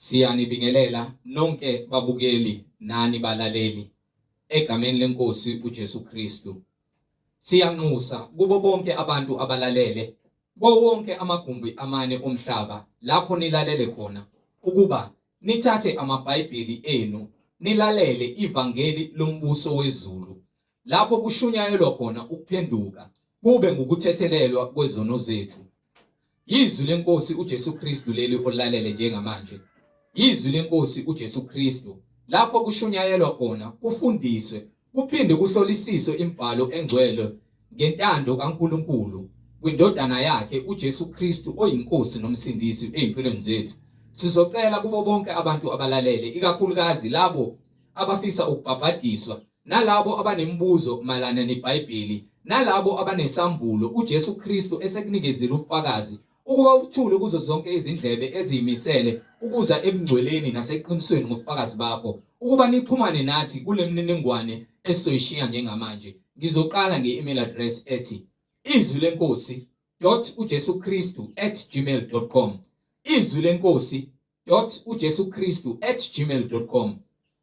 Siyanibingelela nonke babukeli nani balaleli egameni lenkosi uJesu Kristu. Siyanxusa kubo bonke abantu abalalele wonke amagumbi amane omhlaba lapho nilalele khona ukuba nithathe amabhayibheli enu nilalele ivangeli lombuso wezulu lapho kushunyayelwa khona ukuphenduka kube ngukuthethelelwa kwezono zethu. Izwi lenkosi uJesu Kristu leli olalele njengamanje. Izwi lenkosi uJesu Kristu lapho kushunyayelwa khona kufundiswe kuphinde kuhlolisiswe imibhalo engcwele ngentando kaNkulunkulu kwindodana yakhe uJesu Kristu oyinkosi nomsindisi ezimpilweni zethu. Sizocela kubo bonke abantu abalalele ikakhulukazi labo abafisa ukubhabhadiswa nalabo abanemibuzo malana neBhayibheli nalabo abanesambulo uJesu Kristu esekunikezile ubufakazi ukuba uthule kuzo zonke izindlebe eziyimisele ukuza ebungcweleni naseqinisweni ngobufakazi bakho ukuba nixhumane nathi kule mininingwane esizoyishiya njengamanje. Ngizoqala nge-email address ethi izwilenkosi.ujesukristu@gmail.com izwilenkosi.ujesukristu@gmail.com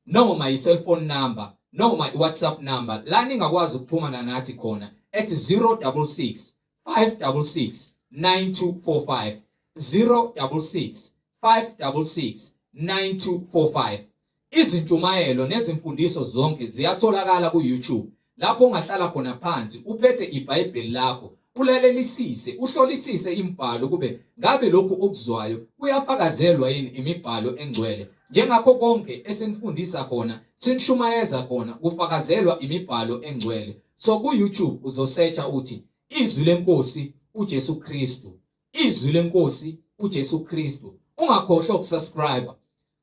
noma i-cellphone number noma i-WhatsApp number la ningakwazi ukuxhumana nathi khona ethi 066 566 9245 066 566 9245. Izintshumayelo nezimfundiso zonke ziyatholakala ku-YouTube lapho ungahlala khona phansi uphethe iBhayibheli lakho ulalelisise uhlolisise imibhalo kube ngabe lokhu okuzwayo kuyafakazelwa yini imibhalo engcwele njengakho konke esenifundisa khona sinishumayeza khona kufakazelwa imibhalo engcwele. So ku-YouTube uzosearcha uthi izwi lenkosi uJesu Kristu, izwi lenkosi uJesu Kristu. Ungakhohlwa ukusubscribe,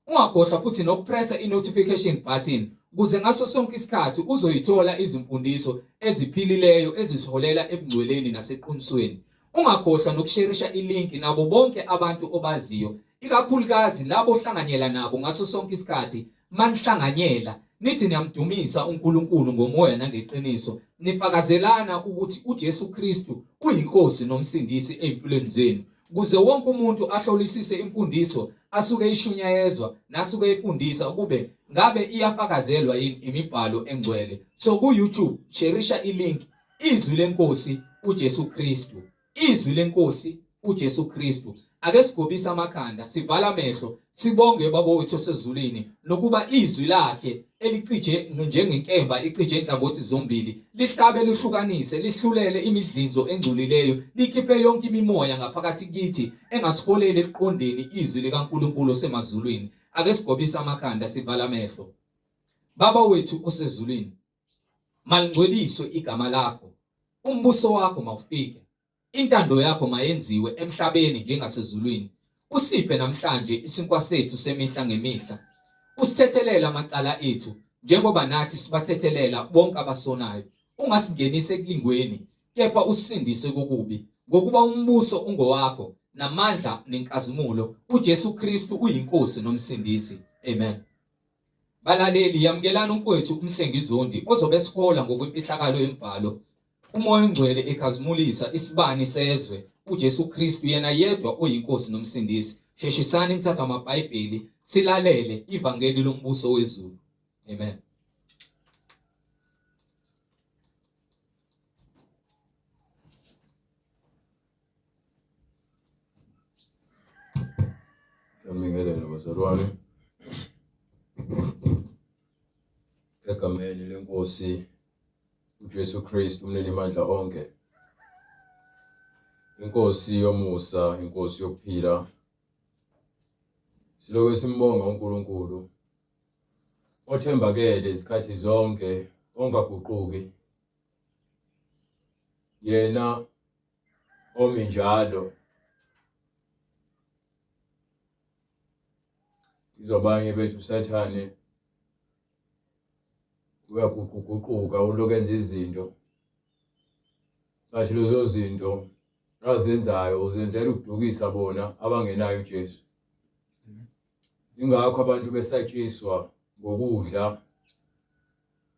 ungakhohlwa futhi nokupressa i-notification button ukuze ngaso sonke isikhathi uzoyithola izimfundiso eziphilileyo ezisiholela ebungcweleni naseqinisweni. Ungakhohlwa nokusharisha ilinki nabo bonke abantu obaziyo ikakhulukazi labo ohlanganyela nabo ngaso sonke isikhathi. Manihlanganyela nithi niyamdumisa uNkulunkulu ngomoya nangeqiniso nifakazelana ukuthi uJesu Kristu uyinkosi nomsindisi ezimpilweni zenu ukuze wonke umuntu ahlolisise imfundiso asuke ishunyayezwa nasuke ifundisa ukube ngabe iyafakazelwa yini imibhalo engcwele. So ku-YouTube sharisha ilink izwi lenkosi uJesu Kristu, izwi lenkosi uJesu Kristu. Ake sigobisa amakhanda sivala amehlo sibonge baba wethu osezulwini nokuba izwi lakhe elicije njengenkemba icije inhlangothi zombili lihlabe lihlukanise lihlulele imidlinzo engculileyo likhiphe yonke imimoya ngaphakathi kithi engasiholeli ekuqondeni izwi likaNkulunkulu osemazulwini. Ake sigobisa amakhanda sivala amehlo. Baba wethu osezulwini, malingcweliswe igama lakho, umbuso wakho mawufike, intando yakho mayenziwe emhlabeni njengasezulwini. Usiphe namhlanje isinkwa sethu semihla ngemihla. Usithethelele amacala ethu njengoba nathi sibathethelela bonke abasonayo. Ungasingenise ekulingweni kepha usindise kokubi ngokuba umbuso ungowakho namandla nenkazimulo uJesu Kristu uyinkosi nomsindisi. Amen. Balaleli yamukelana umfowethu umhlengizondi ozobe sihola ngokwemfihlakalo yemibhalo. Umoya ongcwele ekhazimulisa isibani sezwe uJesu Kristu yena yedwa oyinkosi nomsindisi. Sheshisani nithatha amabhayibheli silalele ivangeli lombuso wezulu. Amen. Siyabingelela bazalwane egameni lenkosi uJesu Kristu umnini mandla onke, inkosi yomusa, inkosi yokuphila. Siloke simbonga uNkulunkulu othembakele izikhathi zonke ongaguquki, yena omi njalo. Izobanye bethu uSathane uyaguquguquka ulokenza izinto bathi lezo zinto azenzayo uzenzela ukudukisa bona abangenayo uJesu. Ingakho abantu besatshiswa ngokudla,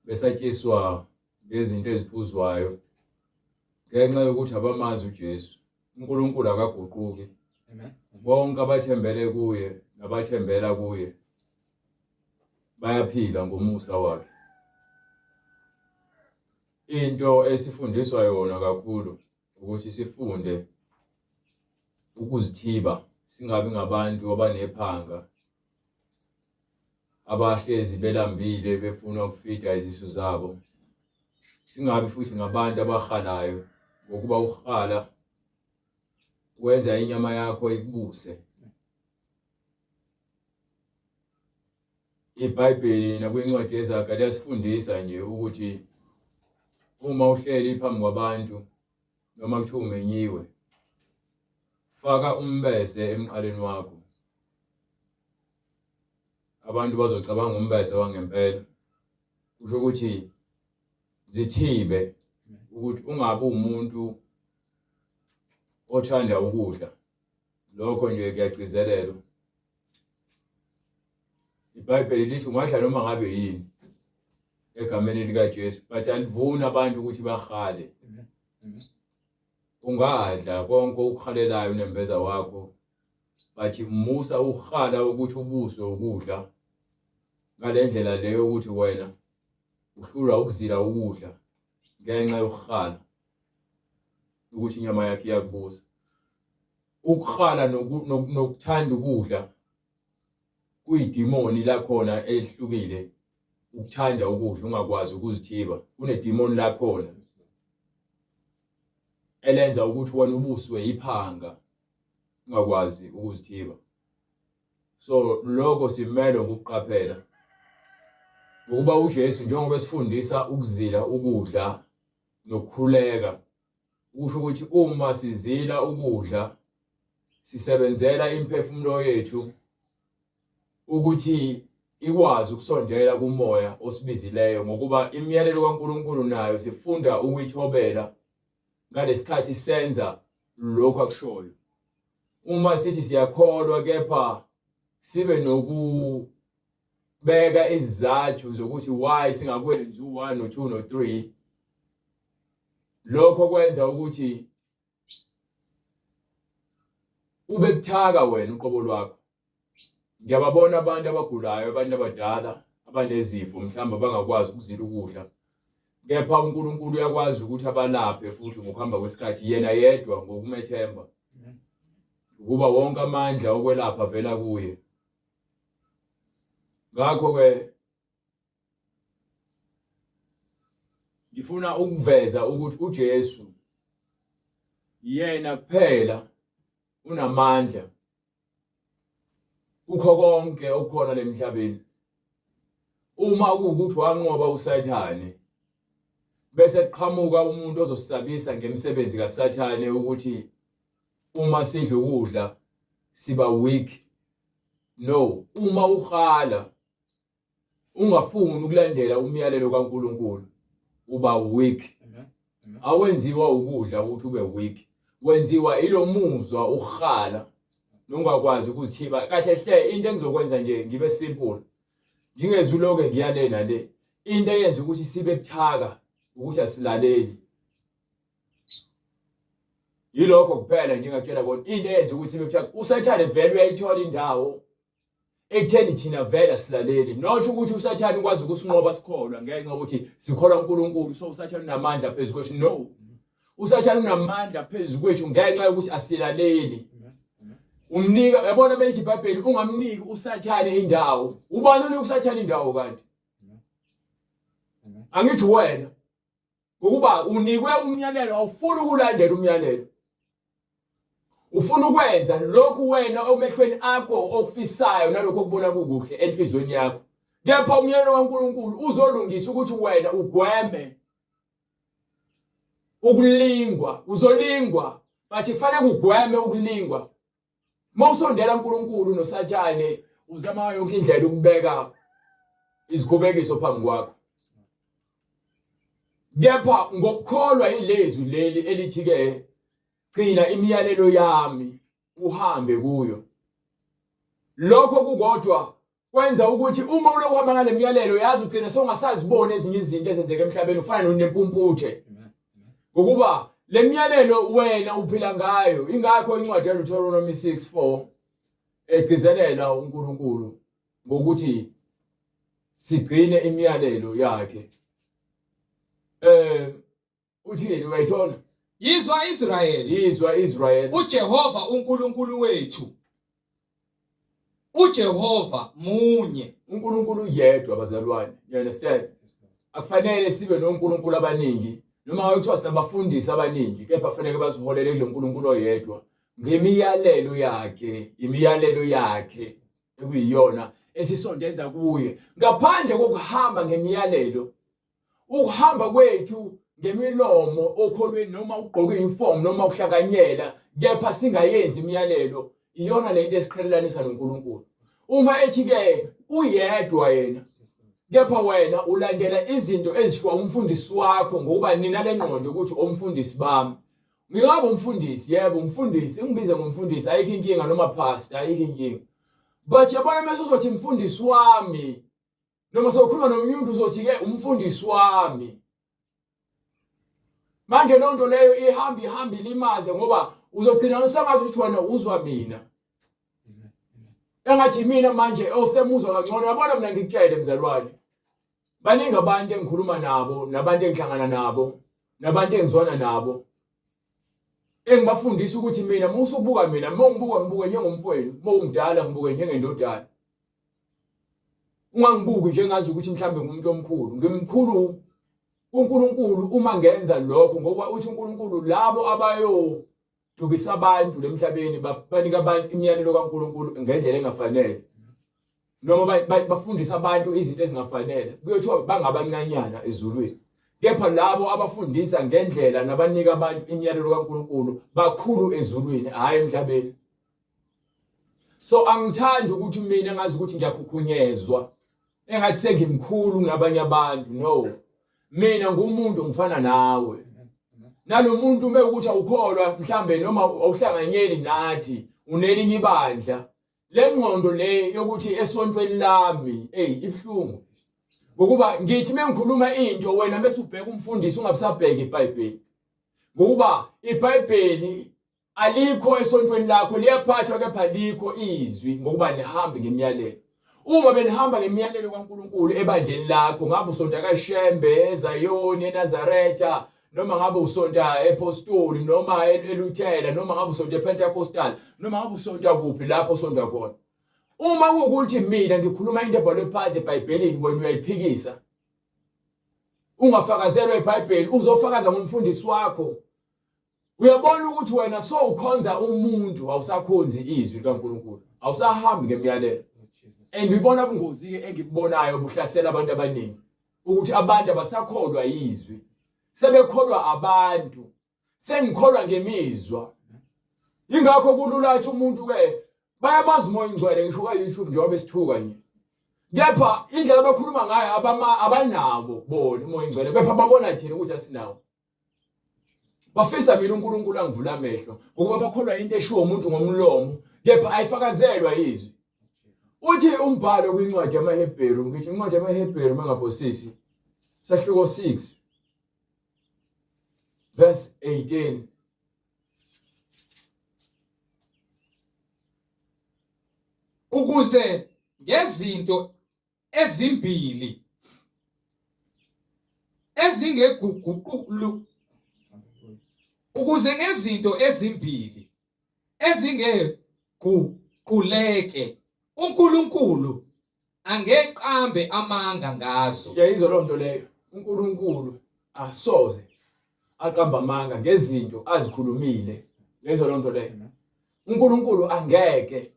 besatshiswa ngezinto eziphuzwayo ngenxa yokuthi abamazi uJesu. uNkulunkulu akaguquki. Amen. Bonke abathembele kuye nabathembela kuye bayaphila ngomusa wakhe. Into esifundiswa yona kakhulu ukuthi sifunde ukuzithiba, singabi ngabantu abanephanga abahlezi belambile befuna ukufida izisu zabo. Singabi futhi ngabantu abahalayo ngokuba uhala wenza inyama yakho ikubuse. iBhayibheli nakwincwadi yeZaga liyasifundisa nje ukuthi uma uhleli phambi kwabantu noma kuthiwa umenyiwe, faka umbese emqaleni wakho. Abantu bazocabanga umbese wangempela. Kusho ukuthi zithibe ukuthi ungabi umuntu othanda ukudla. Lokho nje kuyagcizelelwa. iBhayibheli lithi ungadla noma ngabe yini egameni likaJesu, but alivuni abantu ukuthi bahale. Ungadla konke ukukhalelayo unembeza wakho, but musa uhala ukuthi ubuswe ukudla ngalendlela leyo ukuthi wena uhlulwa ukuzila ukudla ngenxa yokuhala ukuthi inyama yakhe iyakubusa. Ukuhala nokuthanda ukudla kuyidimoni lakhona elihlukile. Ukuthanda ukudla ungakwazi ukuzithiba, kunedimoni lakhona elenza ukuthi wena ubuswe iphanga ungakwazi ukuzithiba. So lokho simele ukuqaphela ngokuba uJesu njengoba esifundisa ukuzila ukudla nokukhuleka, usho ukuthi uma sizila ukudla sisebenzela imphefumulo yethu ukuthi ikwazi ukusondela kumoya osibizileyo, ngokuba imiyalelo kaNkulunkulu nayo sifunda ukuyithobela ngalesikhathi senza lokho akushoyo. Uma sithi siyakholwa kepha sibe nokubeka izizathu zokuthi why singakwenzi u1 no2 no3, lokho kwenza ukuthi ube buthaka wena uqobo lwakho. Ngiyababona abantu abagulayo, abantu abadala abanezifo mhlawumbe bangakwazi ukuzila ukudla, kepha uNkulunkulu uyakwazi ukuthi abalaphe futhi ngokuhamba kwesikhathi yena yedwa ngokumethemba, ukuba wonke amandla okwelapha vela kuye. Ngakho-ke ngifuna ukuveza ukuthi uJesu yena kuphela unamandla kukho konke okukhona lemhlabeni. Uma kuwukuthi wanqoba uSathane, bese kuqhamuka umuntu ozosabisa ngemisebenzi kaSathane ukuthi uma sidla ukudla siba weak. No, uma uhala ungafuni ukulandela umyalelo kaNkulunkulu uba weak. Awenziwa ukudla ukuthi ube weak, wenziwa ilomuzwa uhala nongakwazi ukuzithiba. Kahle hle into engizokwenza nje ngibe simple, ngingezuloke ngiyale nale. Into eyenza ukuthi sibe buthaka ukuthi asilaleli. Yilokho kuphela nje ngakutshela bona. Into eyenza ukuthi sibe buthaka, uSathane vele uyayithola indawo ekutheni thina vele silaleli. Not ukuthi uSathane ukwazi ukusinqoba sikholwa ngenxa ukuthi sikholwa uNkulunkulu so uSathane unamandla phezu kwethu. No, uSathane unamandla phezu kwethu ngenxa yokuthi asilaleli. Umnika, yabona belithi iBhayibheli ungamniki uSathane indawo. Ubani unika uSathane indawo kanti? Angithi wena. Ngokuba unikwe umyalelo, awufuni ukulandela umyalelo. Ufuna ukwenza lokhu wena omehlweni akho okufisayo nalokho okubona kukuhle enhlizweni yakho. Kepha umyalelo kaNkulunkulu uzolungisa ukuthi wena ugweme ukulingwa. Uzolingwa, but kufanele ugweme ukulingwa. Mawusondela uNkulunkulu noSathane uzama yonke indlela ukubeka izikhubekiso phambi kwakho. Kepha ngokukholwa ilezwi leli elithi ke gcina imiyalelo yami uhambe kuyo. Lokho kukodwa kwenza ukuthi uma uloku uhamba ngale miyalelo yazi ugcina songasazibona ezinye izinto ezenzeka emhlabeni ufana nonempumputhe. Ngokuba le miyalelo wena uphila ngayo. Ingakho incwadi yaDuteronomy 6:4 egcizelela uNkulunkulu ngokuthi sigcine imiyalelo yakhe. Uthini wayithola? Yizwa Israyeli, Yizwa Israyeli, uJehova uNkulunkulu wethu, uJehova munye. uNkulunkulu yedwa bazalwane. You understand? Akufanele sibe noNkulunkulu abaningi noma kuthiwa sinabafundisi abaningi, kepha kufanele baziholele kulo nkulunkulu oyedwa ngemiyalelo yakhe, imiyalelo yakhe ekuyiyona esisondeza kuye. Ngaphandle kokuhamba ngemiyalelo, ukuhamba kwethu ngemilomo okholweni noma ugqoke uniform noma uhlakanyela, kepha singayenzi imiyalelo, iyona lento esiqhelelanisa noNkulunkulu. Uma ethi ke uyedwa yena, kepha wena ulandela izinto ezishiwo umfundisi wakho ngoba nina lengqondo ukuthi omfundisi bami. Ngingaba umfundisi, yebo umfundisi, ungibize ngomfundisi, ayikho inkinga, noma pastor, ayikho inkinga. But yabona mase uzothi umfundisi wami, noma sokhuluma nomuntu uzothi ke umfundisi wami. Manje lonto leyo ihamba ilimaze ngoba uzogcina usangazi ukuthi wena uzwa mina. Engathi mina manje osemuzwa kangcono. Yabona mina ngikutshele mzalwane, baningi abantu engikhuluma nabo, nabantu engihlangana nabo, nabantu engizwana nabo, engibafundisa ukuthi mina musubuka mina, mongibuka ngibuke njengomfowenu, mongidala ngibuke njengendodana. Ungangibuki njengazi ukuthi mhlambe ngumuntu omkhulu. Ngimkhulu uNkulunkulu uma ngenza lokho, ngoba uthi uNkulunkulu labo abayodukisa abantu lemhlabeni banika abantu imiyalelo kaNkulunkulu ngendlela engafanele, noma bafundisa abantu izinto ezingafanele, kuyothiwa bangabancanyana ezulwini. Kepha labo abafundisa ngendlela nabanika abantu imiyalelo kaNkulunkulu bakhulu ezulwini, hayi emhlabeni. So angithandi ukuthi mina ngazi ukuthi ngiyakukhunyezwa, engathi sengimkhulu nabanye abantu. No, mina ngumuntu ngifana nawe. Nalo muntu uma ukuthi awukholwa mhlambe noma awuhlanganyeli nathi, unelinye ibandla, le ngqondo le yokuthi esontweni lami ibhlungu. Ngokuba ngithi mengikhuluma into wena bese ubheka umfundisi ungabisabheka iBhayibheli. Ngokuba iBhayibheli alikho esontweni lakho, liyaphathwa kepha likho izwi ngokuba nihambe ngemiyalelo. Uma benihamba ngemiyalelo kaNkulunkulu ebandleni lakho, ngabe usonta kaShembe, eZayoni, eNazaretha, noma ngabe usonta ePostoli, noma eLuthela, noma ngabe usonta ePentecostal, noma ngabe usonta kuphi lapho usonta khona. Uma kuwukuthi mina ngikhuluma into ebhalwe phansi eBhayibhelini wena uyayiphikisa, ungafakazelwa eBhayibheli, uzofakaza ngomfundisi wakho, uyabona ukuthi wena so ukhonza umuntu, awusakhonzi izwi likaNkulunkulu, awusahambi ngemiyalelo. And ngibona ubungozi ke engibubonayo buhlasela abantu abaningi, ukuthi abantu abasakholwa izwi, sebekholwa abantu, sengikholwa ngemizwa. Ingakho kulula ukuthi umuntu ke bayabazi umoya ingcwele, ngisho ka-YouTube njengoba besithuka nje. Kepha indlela abakhuluma ngayo abanabo bona umoya ingcwele, kepha babona thina ukuthi asinawo. Bafisa mina uNkulunkulu angivula amehlo ngokuba bakholwa into eshiwo umuntu ngomlomo, kepha ayifakazelwa izwi. Uthi umbhalo kwincwadi yamaHebheru, ngithi incwadi yamaHebheru mangaphosisi, sahluko 6 verse 18. Ukuze ngezinto ezimbili ezingeguqulo, ukuze ngezinto ezimbili ezingeguquleke uNkulunkulu angeqambe amanga ngazo. Yayizwa lonto leyo, uNkulunkulu asoze aqamba amanga ngezinto azikhulumile. Yayizwa lonto leyo, uNkulunkulu angeke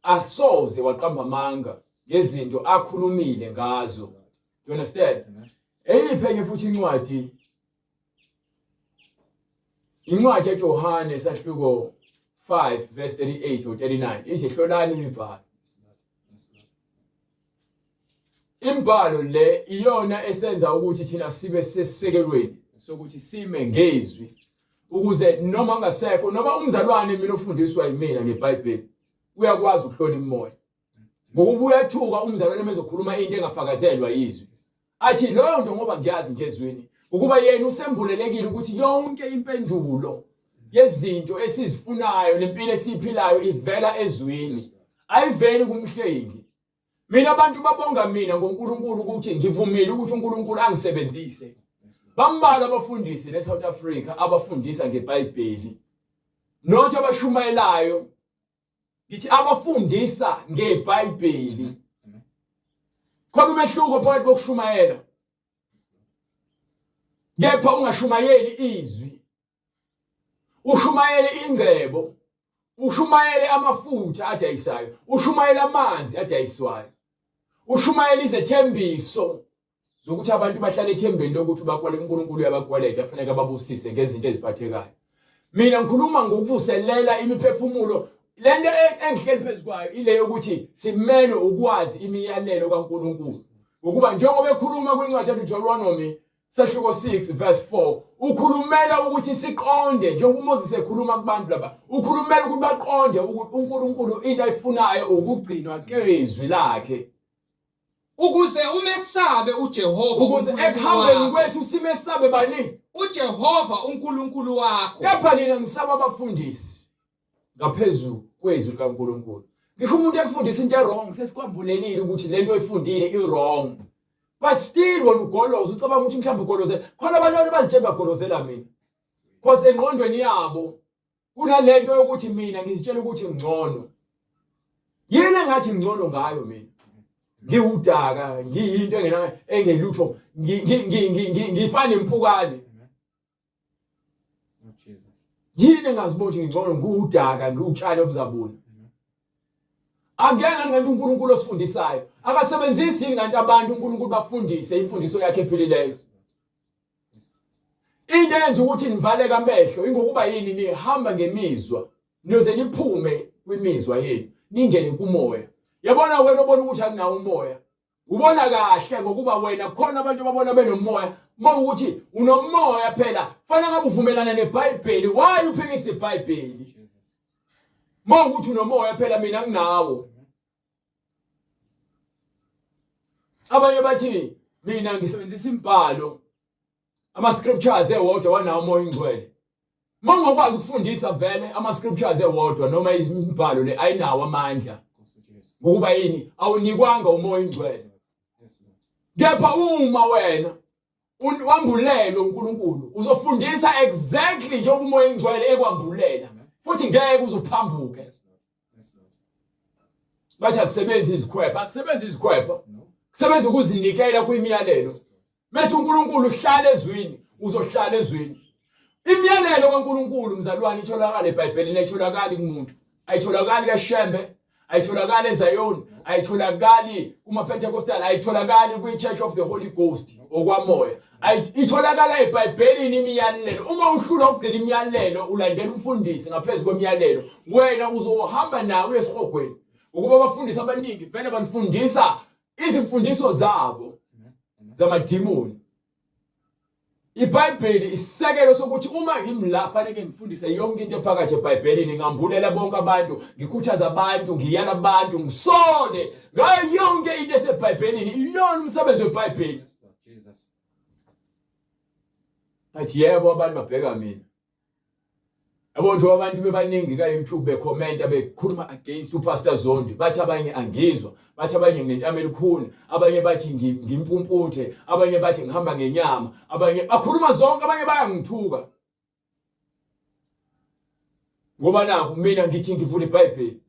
asoze waqamba amanga ngezinto akhulumile ngazo. You understand? Eyiphenye futhi incwadi yaJohane sahluko 5 verse 38 or 39, izihlolani imibhalo. Imbhalo le iyona esenza ukuthi thina sibe sesisekelweni sokuthi sime ngezwi, ukuze noma ungasekho noma umzalwane mina ofundiswa yimina ngeBhayibheli uyakwazi ukuhlola imoya. Ngokuba uyathuka umzalwane mezokhuluma into engafakazelwa izwi, athi leyo nto ngoba ngiyazi ngezwini, ukuba yena usembulelekile ukuthi yonke impendulo yezinto esizifunayo lempilo esiphilayo ivela ezwini ayiveli kumhlengi. Mina abantu babonga mina ngoNkulunkulu ukuthi ngivumile ukuthi uNkulunkulu angisebenzise. Bambalwa abafundisi leSouth Africa abafundisa ngeBhayibheli. Nothi abashumayelayo ngithi abafundisa ngeBhayibheli. Khona umehluko phakathi kokushumayela. Kepha ungashumayeli izwi. Ushumayele ingcebo. Ushumayele amafutha adayisayo. Ushumayele amanzi adayiswayo. Ushumayele izethembiso zokuthi abantu bahlale ethembeni lokuthi bakwele uNkulunkulu uyabakweleta afanele babusise ngezinto eziphathekayo. Mina ngikhuluma ngokuvuselela imiphefumulo. Lento engihleli phezukwayo ile yokuthi simele ukwazi imiyalelo kaNkulunkulu. Ukuba njengoba ekhuluma kwincwadi yaDuteronomy sahluko 6 verse 4 ukhulumela ukuthi siqonde njengoba uMoses ekhuluma kubantu laba ukhulumela ukuthi baqonde ukuthi uNkulunkulu into ayifunayo ukugcinwa kezwi lakhe. Ukuze umesabe uJehova Ukuze ekuhambeni kwethu simesabe bani? uJehova uNkulunkulu wakho. Kepha nina ngisaba abafundisi ngaphezulu kwezwi likaNkulunkulu. Ngisho umuntu ekufundisa into wrong sesikwambulelile ukuthi lento oyifundile i-wrong. But still when ugoloza ucabanga ukuthi mhlawumbe ugolozela khona abantu bazitshela bagolozela mina. Because engqondweni yabo kunalento yokuthi mina ngizitshela ukuthi ngcono. Yini engathi ngcono ngayo mina? Ngiwudaka ngiyinto engelutho ngifana impukane. Yini engazibona ukuthi ngcono ngiwudaka ngiwutshane obuzabona. Angena ngento uNkulunkulu osifundisayo. Akasebenzisi ingani abantu uNkulunkulu bafundise imfundiso yakhe ephilileyo. Into enza ukuthi nivaleke amehlo ingokuba yini nihamba ngemizwa. Niyoze niphume kwimizwa yenu. Ningene kumoya. Yabona wena ubona ukuthi akunawo umoya. Ubona kahle ngokuba wena khona abantu babona benomoya. Mawukuthi unomoya phela fanele ngabe uvumelana neBhayibheli. Why uphikisa iBhayibheli? Mawukuthi unomoya phela mina nginawo. Abanye bathi mina ngisebenzisa impalo ama scriptures ewodwa wanawo umoya ingcwele. Mangakwazi ukufundisa vele ama scriptures ewodwa noma impalo le ayinawo amandla. Ngokuba yini awunikwanga umoya ingcwele. Kepha uma wena wambulelwe uNkulunkulu uzofundisa exactly njengoba umoya ingcwele ekwambulela futhi ngeke uzophambuke. Bathi akusebenzi izikhwepha, akusebenzi izikhwepha. Kusebenza ukuzinikela kwimiyalelo. Methi uNkulunkulu uhlala ezwini, uzohlala ezwini. Imiyalelo kaNkulunkulu mzalwane itholakala eBhayibhelini, ayitholakali kumuntu. Ayitholakali kaShembe, ayitholakali eZayoni, ayitholakali kumaPentecostal, ayitholakali kwiChurch of the Holy Ghost okwamoya. Itholakala eBhayibhelini imiyalelo. Uma uhlula ukugcina imiyalelo ulandela umfundisi ngaphezulu kwemiyalelo, wena uzohamba nawe esihogweni. Ukuba abafundisi abaningi vele banifundisa izimfundiso zabo zamadimoni. iBhayibheli isisekelo sokuthi uma ngimla fanele ngifundise yonke into phakathi eBhayibhelini, ngambulela bonke abantu, ngikhuthaza abantu, ngiyala abantu, ngisole ngayo yonke into eseBhayibhelini. Iyona umsebenzi weBhayibheli. Athi yebo abantu babheka mina. Yabo nje abantu bebaningi ka-YouTube bekhomenta bekhuluma against uPastor Zondi. Bathi abanye angizwa, bathi abanye nginentamo elikhulu, abanye bathi ngimpumputhe, abanye bathi ngihamba ngenyama, abanye bakhuluma zonke, abanye bayangithuka. Ngoba nakho mina ngithi ngivula iBhayibheli.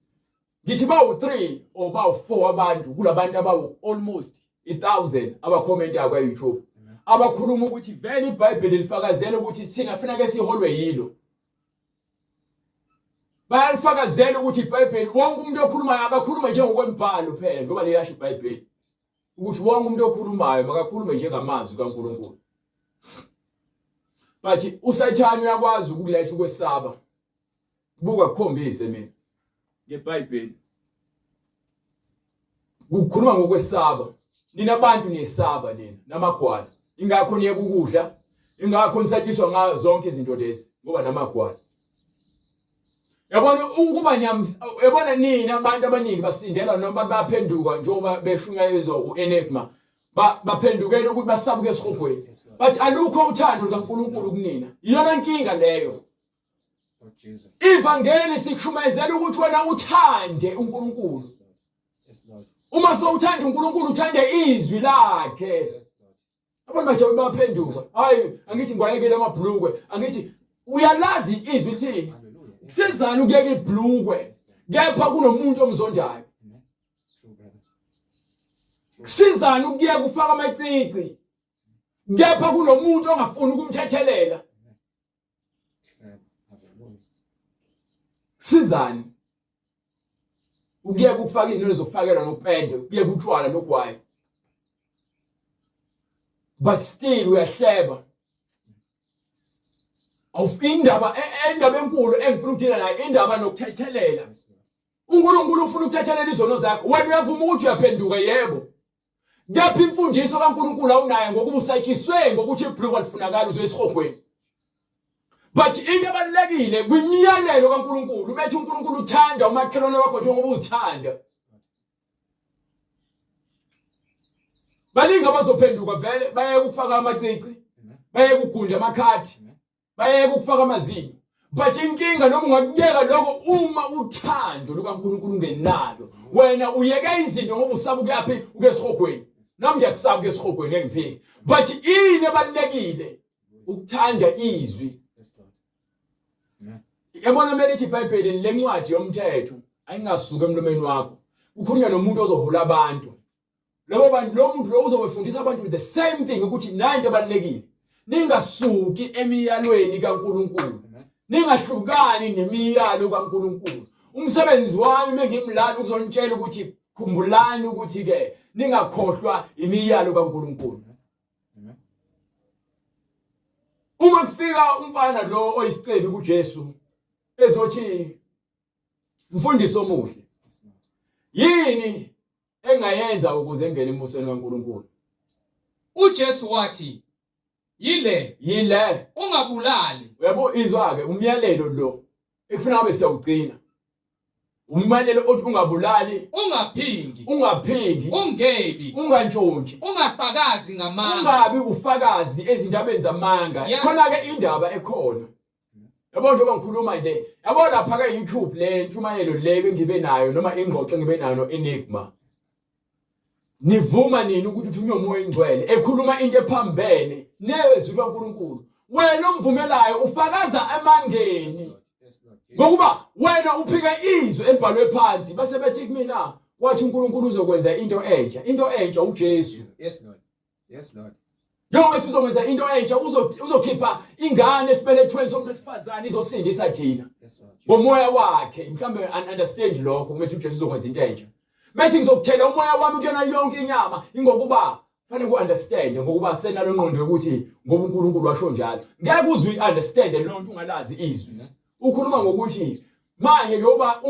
Ngithi bawu-3 or bawu-4 abantu kulabantu abawu almost 1,000 abakhomenta kwa-YouTube. Abakhuluma ukuthi vele iBhayibheli lifakazela ukuthi thina kufanele siholwe yilo. Bayalifakazela ukuthi iBhayibheli wonke umuntu okhulumayo akakhuluma njengokwembhalo phela ngoba liyasho iBhayibheli ukuthi wonke umuntu okhulumayo makakhulume njengamazwi kaNkulunkulu. Bathi uSathane uyakwazi ukuletha ukwesaba. Buka kukhombise mina ngeBhayibheli. Ukukhuluma ngokwesaba. Nina abantu niyesaba nina namagwala. Ingakho niye ukudla, ingakho nisatshiswa ngazo zonke izinto lezi ngoba namagwala. Yabona ukuba yabona nina abantu abaningi basindela noma baphenduka njengoba beshunyayezwa uEnigma. Baphendukele ukuthi basabuke esihogweni. Bathi alukho uthando likaNkulunkulu kunina. Iyona inkinga leyo. Lord Jesus. Ivangeli sikushumayezela ukuthi wena uthande uNkulunkulu. Yes, Lord. Uma sowuthanda uNkulunkulu uthande izwi lakhe. Yes, Lord. Abantu manje baphenduka. Hayi, angithi ngwayekele amabhlukwe. Angithi uyalazi izwi lithini? Hallelujah. Yes, Kusizana ukuyeka ibhlukwe. Kepha kunomuntu omzondayo. Amen. True, brother. Kusizana ukuyeka ufaka amacici. Kepha kunomuntu ongafuni ukumthethelela. Hallelujah. Kusizana ukuyeka ukufaka izinto zokufakelwa nopende, ukuyeka utshwala nogwayi. But still uyahleba. Indaba enkulu engifuna ukudila nayo indaba nokuthethelela. Yes, Lord. uNkulunkulu ufuna ukuthethelela izono zakho. Wena uyavuma ukuthi uyaphenduka yebo. Ngapha imfundiso kaNkulunkulu awunayo ngokuba usatshiswe ngokuthi ibhlukwa lifunakala uzoyisihogweni. But into ebalulekile kwimiyalelo kaNkulunkulu ubethi uNkulunkulu uthanda umakhelwane wakho njengoba uzithanda. Baningi abazophenduka vele bayeke ukufaka amacici, bayeke ukugunda amakhadi, bayeke ukufaka amazinyo. But inkinga noma ungakuyeka lokho uma uthando lukaNkulunkulu ungenalo. Wena uyeke izinto ngoba usaba ukuyaphi ukesihogweni. Nami ngiyakusaba ukesihogweni engiphiki. But into ebalulekile ukuthanda izwi. Yes, Lord. Amen. Yabona mele ithi iBhayibheli lencwadi yomthetho ayingasuka emlomeni wakho. Kukhulunywa nomuntu ozohola abantu. Lo muntu lo uzobefundisa abantu the same thing ukuthi nanto ebalulekile. Ningasuki emiyalweni kaNkulunkulu. Ningahlukani nemiyalo kaNkulunkulu. Umsebenzi wami mengimlala ukuzonitshela ukuthi khumbulani ukuthi ke ningakhohlwa imiyalo kaNkulunkulu. Amen. Uma kufika umfana lo oyisicebi kuJesu ezothi Imfundiso omuhle. Yini engayenza ukuze engene embusweni kaNkulunkulu? uJesu wathi yile ungabulali. Uyabo izwa ke umyalelo lo ekufuna ngabe siyawugcina. Umyalelo othi ungabulali, Ungaphingi, ungebi, ungantshontshi, ungafakazi ngamanga. ungabi ufakazi ezindabeni zamanga. Khona ke indaba ekhona. Yabo njengoba ngikhuluma nje, yabo lapha ke YouTube le ntshumayelo le bengibe nayo noma ingxoxo ngibe nayo noEnigma. Nivuma nini ukuthi uthunywe umoya ingcwele ekhuluma into ephambene nezwi kaNkulunkulu? Wena omvumelayo ufakaza amangeni. Yes, Lord. Ngokuba wena uphika izwi elibhalwe phansi base bethi kumina wathi uNkulunkulu uzokwenza into entsha. Into entsha uJesu. Yes, Lord. Yes, Lord. Njengoba uzokwenza into entsha uzokhipha ingane esibelethweni somuntu wesifazane izosindisa thina. Yes, Lord. Ngomoya wakhe mhlambe understand lokho ukuthi uJesu uzokwenza into entsha. Methi ngizokuthela umoya wami kuyona yonke inyama ingokuba fanele ku-understand ngokuba senalo ngqondo yokuthi ngoba uNkulunkulu washo njalo. Ngeke uze uyi-understand lo nto ungalazi izwi. Ukhuluma ngokuthi manje yoba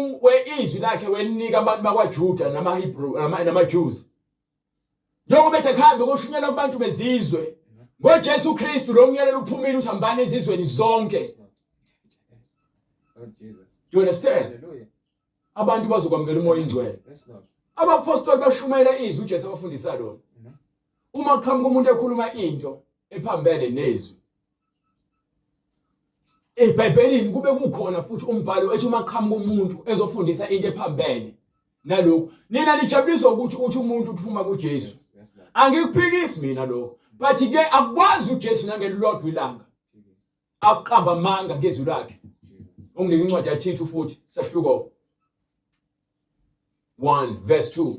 izwi lakhe welinika abantu bakwaJuda namaHebrew namaJews. Njengoba bethe kuhambe koshunyela kubantu bezizwe. NgoJesu Kristu lo myalelo uphumile uthi hambani ezizweni zonke. Lord Jesus. Do you understand? Hallelujah. Abantu bazokwamukela umoya ingcwele. Yes, Lord. Abapostoli bashumayela izwi uJesu abafundisa lona. Uma kuqhamuka umuntu ekhuluma into ephambene nezwi. eBhayibhelini kube kukhona futhi umbhalo ethi uma kuqhamuka umuntu ezofundisa into ephambene nalokho. Nina lijabuliswa ukuthi umuntu uphuma kuJesu. Yes, Lord. Angikuphikisi mina lokho. But ke akwazi uJesu nangelilodwa ilanga. Aqamba amanga ngezwi lakhe. Unginika incwadi yaThithu futhi sahluko 1 verse 2.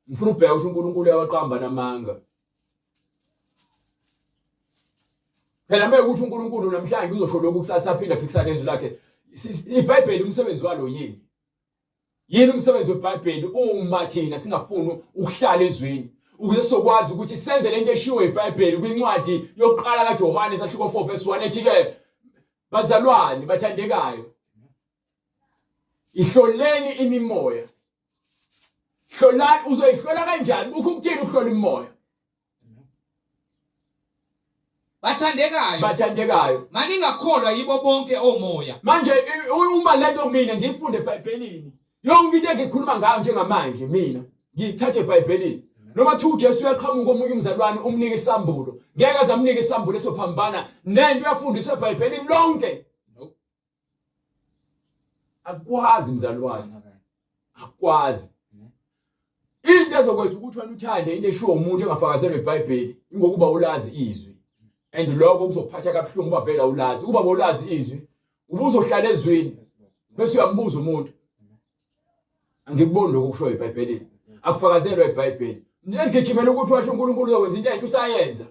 Ngifuna ubheka ukuthi uNkulunkulu uyawaqamba namanga. Phela manje ukuthi uNkulunkulu namhlanje uzosho lokhu kusasa aphinda phikisana nezwi lakhe. iBhayibheli umsebenzi walo yini? Yini umsebenzi weBhayibheli uma thina singafuni ukuhlala ezweni? Ukuze sokwazi ukuthi senze lento eshiwo eBhayibheli kwincwadi yokuqala kaJohane sahluko 4 verse 1 ethi ke bazalwane bathandekayo, ihloleni imimoya. Hlolani, uzoyihlola kanjani? Ukukuthini ukuhlola imimoya? Bathandekayo. Maningakholwa yibo bonke omoya. Manje uma lento mina ngifunde eBhayibhelini, yonke into engikhuluma ngayo njengamanje mina ngithathe eBhayibhelini. Noma thu uJesu uyaqhamuka omunye umzalwane umnika isambulo, ngeke azamnika isambulo esophambana nento yafundiswa eBhayibhelini lonke. akwazi mzalwane akwazi into ezokwenza ukuthi wena uthande into eshiwo umuntu engafakazelwe eBhayibheli ingokuba ulazi izwi and lokho kuzophatha kabuhlungu kuba vela ulazi ukuba bolazi izwi ubuzohlala ezweni bese uyambuza umuntu angikuboni lokho kusho eBhayibhelini akufakazelwe eBhayibheli ngigijimela ukuthi washo uNkulunkulu uzokwenza into enhle usayenza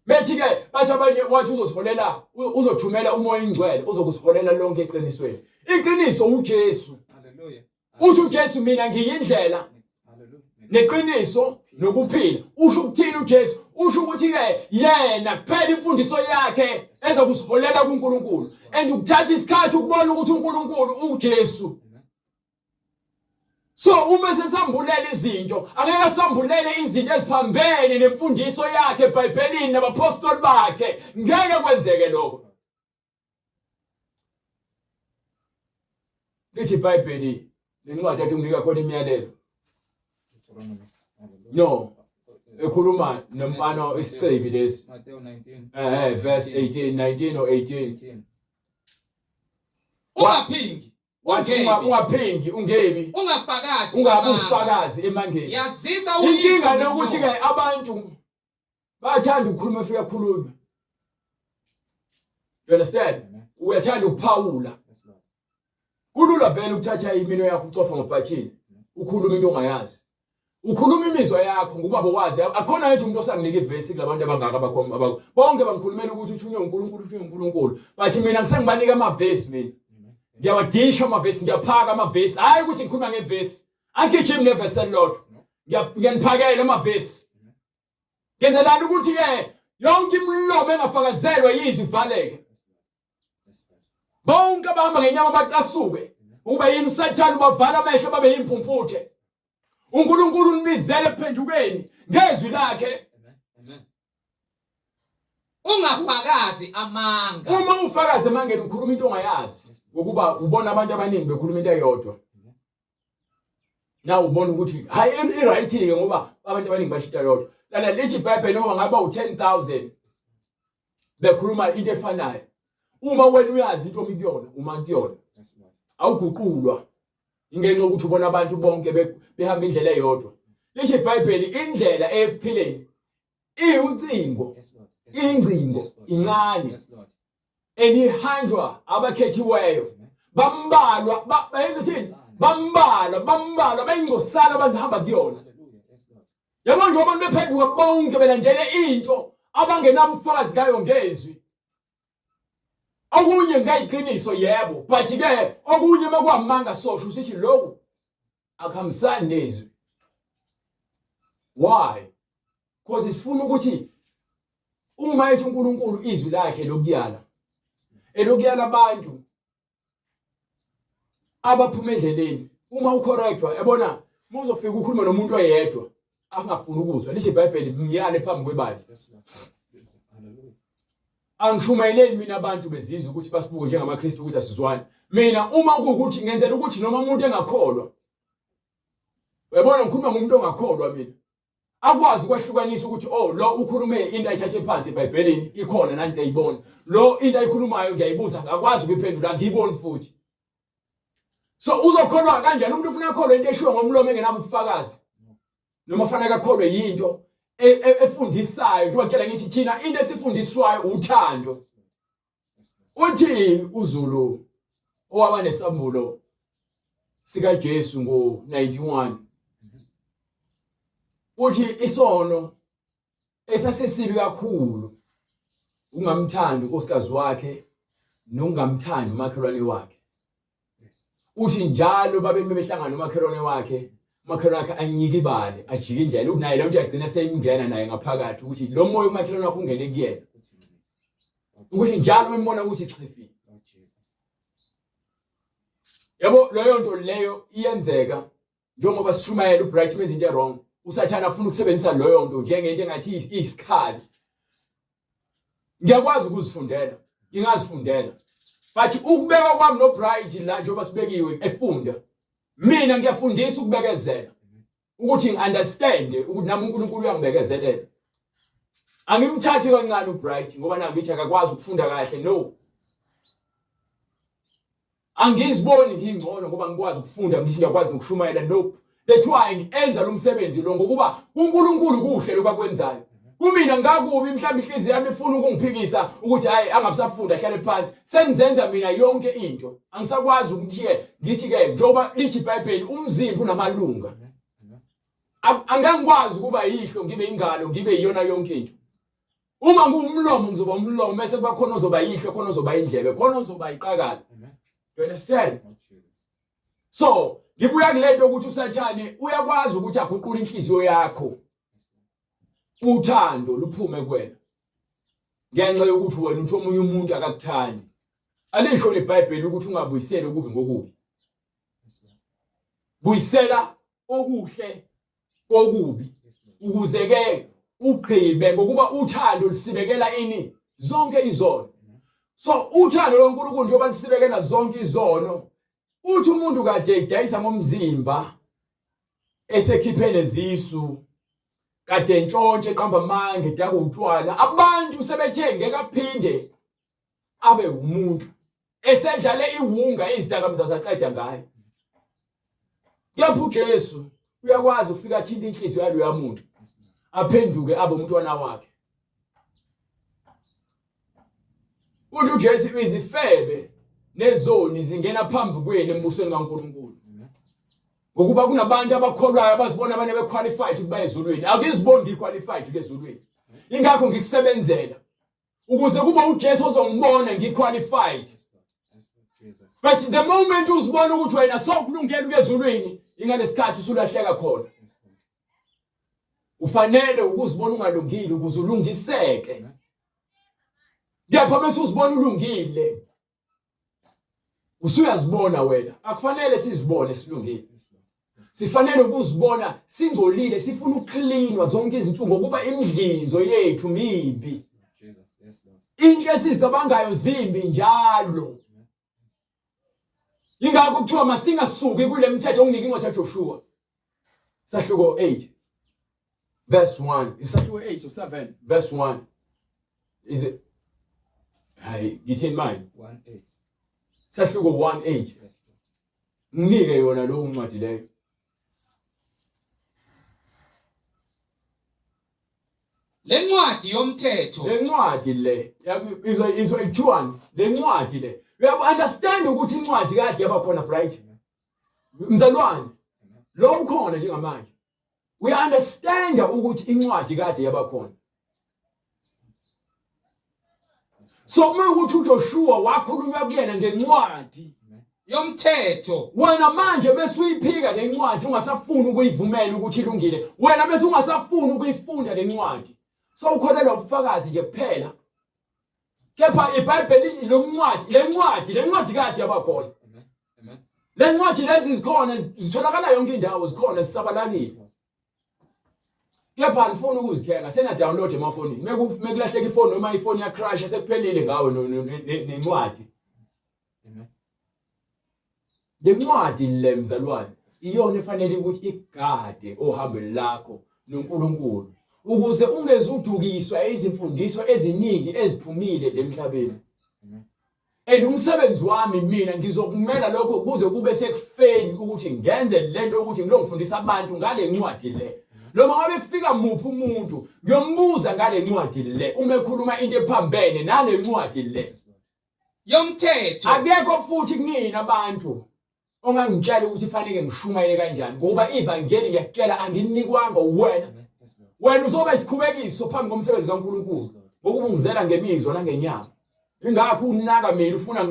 bethi ke basho abanye wathi uzosiholela uzothumela umoya ingcwele uzokusiholela lonke eqinisweni iqiniso uJesu Hallelujah. uthi uJesu mina ngiyindlela Hallelujah. neqiniso nokuphila usho ukuthini uJesu usho ukuthi ke yena kuphela imfundiso yakhe ezokusiholela kuNkulunkulu and ukuthatha isikhathi ukubona ukuthi uNkulunkulu uJesu. So uma sesambulela izinto angeke asambulele izinto eziphambene nemfundiso yakhe eBhayibhelini nabapostoli bakhe ngeke kwenzeke lokho. Lithi iBhayibheli lencwadi athi unginika khona imiyalelo. No. Ekhuluma nomfana isicebi lesi. Matthew 19. Verse 18, 19 or 18. Ungaphingi. Ungaphingi ungebi. Ungafakazi. Ungabi ufakazi emangeni. Yazisa inkinga lokuthi ke abantu bayathanda ukukhuluma efika khuluma. You understand? Uyathanda ukuphawula. Kulula vele ukuthatha imino yakho ucofa ngobhathini ukhuluma into ongayazi. Ukhuluma imizwa yakho ngoba bowazi akhona yethu umuntu osanginika ivesi kulabantu abangaka abakhomba bonke bangikhulumela ukuthi uthunywe uNkulunkulu uthunywe uNkulunkulu bathi mina ngisengibanika amavesi mina ngiyawadisha amavesi ngiyaphaka amavesi hayi ukuthi ngikhuluma ngevesi angigijimi nevesi elilodwa ngiyaniphakela amavesi ngenzelani ukuthi ke yonke imlomo engafakazelwa yizwi ivaleke bonke abahamba ngenyama bacasuke ukuba yini uSathane ubavala amehlo babe yimpumputhe uNkulunkulu unibizele ephendukeni ngezwi lakhe. Ungafakazi amanga. Uma ufakazi amangeni ukhuluma into ongayazi ngokuba ubona abantu abaningi bekhuluma into eyodwa. Na ubona ukuthi hayi iright ke ngoba abantu abaningi bashita yodwa. Lana lithi iBhayibheli noma ngaba u10,000 bekhuluma into efanayo. Uma wena uyazi into omikuyona uma kuyona awuguqulwa ingenxa ukuthi ubona abantu bonke behamba indlela eyodwa. Lithi iBhayibheli indlela ephileni iwuncingo ingcingo incane enihanjwa abakhethiweyo bambalwa bayenze bambalwa bayingcosana abantu hamba kuyona. Yabo nje abantu bephenduka bonke belandele into abangenabo ubufakazi kayo ngezwi. Okunye ngayiqiniso yebo but ke okunye makuhamanga sosho usithi lokho akhambisani nezwi. Why? Because sifuna ukuthi uma ethi uNkulunkulu izwi lakhe lokuyala elokuyala abantu abaphuma endleleni uma ucorrectwa yabona uzofika ukhuluma nomuntu oyedwa angafuni ukuzwa lithi iBhayibheli mnyane phambi kwebandla. Angishumayeleli mina abantu bezizwe ukuthi basibuke njengamaKristu ukuthi asizwane. Mina uma kuukuthi ngenzela ukuthi noma umuntu engakholwa uyabona ngikhuluma ngomuntu ongakholwa mina akwazi ukwahlukanisa ukuthi oh lo ukhulume into ayithathe phansi eBhayibhelini ikhona nansi ayibona lo into ayikhulumayo ngiyayibuza ngakwazi ukuphendula ngiyiboni futhi. So uzokholwa kanjani umuntu ufuna ukholwa into eshiwo ngomlomo engenabo ubufakazi noma fanele akholwe yinto efundisayo njengoba ngitshela ngithi thina into esifundiswayo uthando. Uthi uZulu owaba nesambulo sika Jesu ngo91 uthi isono esasesibi kakhulu ungamthandi unkosikazi wakhe nongamthandi umakhelwane wakhe. Uthi njalo babemi behlangana nomakhelwane wakhe umakhelwane wakhe anyike ibali ajike indlela ukunaye lo muntu yagcina seyingena naye ngaphakathi ukuthi lo moya umakhelwane wakhe ungene kuyena ukuthi njalo bembona ukuthi ichifile. Yabo leyo nto leyo iyenzeka njengoba sishumayela ubright menza into wrong uSathane afuna ukusebenzisa leyo nto njengento engathi isikhali. Ngiyakwazi ukuzifundela ngingazifundela but ukubeka kwami nobright la njengoba sibekiwe efunda mina ngiyafundisa ukubekezela ukuthi ngiunderstand ukuthi nami uNkulunkulu uyangibekezelela. Angimthathi kancane ubright ngoba nami ngithi akakwazi ukufunda kahle no. angiziboni ngingcono ngoba ngikwazi ukufunda ngithi ngiyakwazi nokushumayela. No, that's why ngienza lo msebenzi lo ngokuba uNkulunkulu kuhle lokwenzayo. Kumina ngakubi mhlawumbe inhliziyo yami ifuna ukungiphikisa ukuthi hayi angabusafunda ahlale phansi. Sengizenza mina yonke into. Angisakwazi ukuthi ngithi ke njoba lithi iBhayibheli umzimba unamalunga. Angangikwazi ukuba yihlo ngibe ingalo ngibe yiyona yonke into. Uma ngumlomo ngizoba umlomo bese kuba khona ozoba yihlo khona ozoba indlebe khona ozoba iqakala. You understand? So ngibuya kulento ukuthi uSathane uyakwazi ukuthi aguqule inhliziyo yakho. Uthando luphume kuwena. Ngenxa yokuthi wena uthi omunye umuntu akakuthandi. Alisho leBhayibheli ukuthi ungabuyiseli okubi ngokubi. Buyisela okuhle kokubi. Ukuze ke ugqibe ngokuba uthando lisibekela ini zonke izono. So uthando loNkulunkulu njengoba lisibekela zonke izono. Uthi umuntu kade edayisa ngomzimba esekhiphele izisu kade ntshontshe eqamba mange daka utshwala abantu sebethenge kaphinde abe umuntu esedlale iwunga izidakamizwa saqeda ngayo. Lapho uJesu uyakwazi ukufika thinta inhliziyo yalo yamuntu aphenduke abe umntwana wakhe. Uthi uJesu izifebe nezoni zingena phambi kwenu embusweni kaNkulunkulu. Ngokuba kunabantu abakholwayo abazibona abanye bequalified ukuthi baye ezulwini. Akuziboni ngiqualified ukuthi ezulwini. Ingakho ngikusebenzela ukuze kube uJesu ozongibona ngiqualified. But the moment uzibona ukuthi wena sokulungela ukuya ezulwini ingalesikhathi usulahleka khona. Ufanele ukuzibona ungalungile ukuze ulungiseke. Ngiyapha bese uzibona ulungile. Usuyazibona wena. Akufanele sizibone silungile. Sifanele ukuzibona singcolile sifuna ukuklinwa zonke izinto ngokuba imidlinzo yethu mibi. Inhle esizicabangayo zimbi njalo. Ingakho kuthiwa masingasuki kule mithetho onginika incwadi kaJoshua. Sahluko 8 verse 1. Isahluko 8 or 7 verse 1. Is it? Hayi, ngithi manje 1:8. Sahluko 1:8. Nginike yona lo incwadi leyo. Lencwadi yomthetho. Lencwadi le izwa ithiwani lencwadi le. We understand ukuthi incwadi kade yaba khona bright. Mzalwane lo ukhona njengamanje. We understand ukuthi incwadi kade yaba khona. So uma ukuthi uJoshua wakhulunywa kuyena ngencwadi yomthetho. Wena manje bese uyiphika lencwadi ungasafuni ukuyivumela ukuthi ilungile. Wena bese ungasafuni ukuyifunda lencwadi. So ukholelwa ubufakazi nje kuphela. Kepha iBhayibheli lencwadi kade yabakhona. Amen. Lencwadi lezi zikhona zitholakala yonke indawo zikhona zisabalalile. Kepha alifuni ukuzithenga sena download emafonini. Mekulahleka ifoni noma ifoni ya crash sekuphelile ngawe nencwadi. Amen. Lencwadi le mzalwane iyona efanele ukuthi igade ohambeni lakho noNkulunkulu. Ukuze ungezudukiswa izimfundiso eziningi eziphumile emhlabeni. Umsebenzi wami mina ngizokumela lokho kuze kube sekufeni ukuthi ngenze lento ukuthi ngilongifundisa abantu ngale ncwadi le. Noma ngabe kufika muphi umuntu ngiyombuza ngale ncwadi le uma ekhuluma into ephambene nale ncwadi le yomthetho. Akekho futhi kunina abantu ongangitshela ukuthi fanele ngishumayele kanjani ngoba ivangeli ngiyakutshela anginikwanga wena. Wena uzoba isikhubekiso phambi komsebenzi kaNkulunkulu ngokuba ungizela ngemizwa nangenyama. Ingakho unaka mina ufuna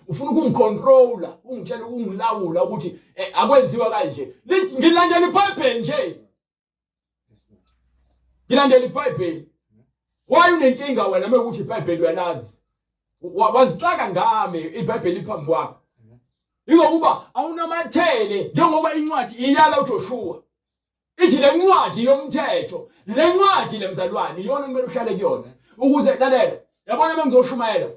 ukungicontrola, ungitshela ukungilawula ukuthi akwenziwa kanje. Ngilandela iBhayibheli nje. Ngilandela iBhayibheli. Why unenkinga wena mekuthi iBhayibheli uyalazi? Wazixaka ngami iBhayibheli iphambi kwakho. Ingokuba awunamathele njengoba incwadi iyala uJoshua. Ithi lencwadi yomthetho, lencwadi lemzalwane iyona kumele uhlale kuyona. Ukuze lalela, yabona mengizoshumayela.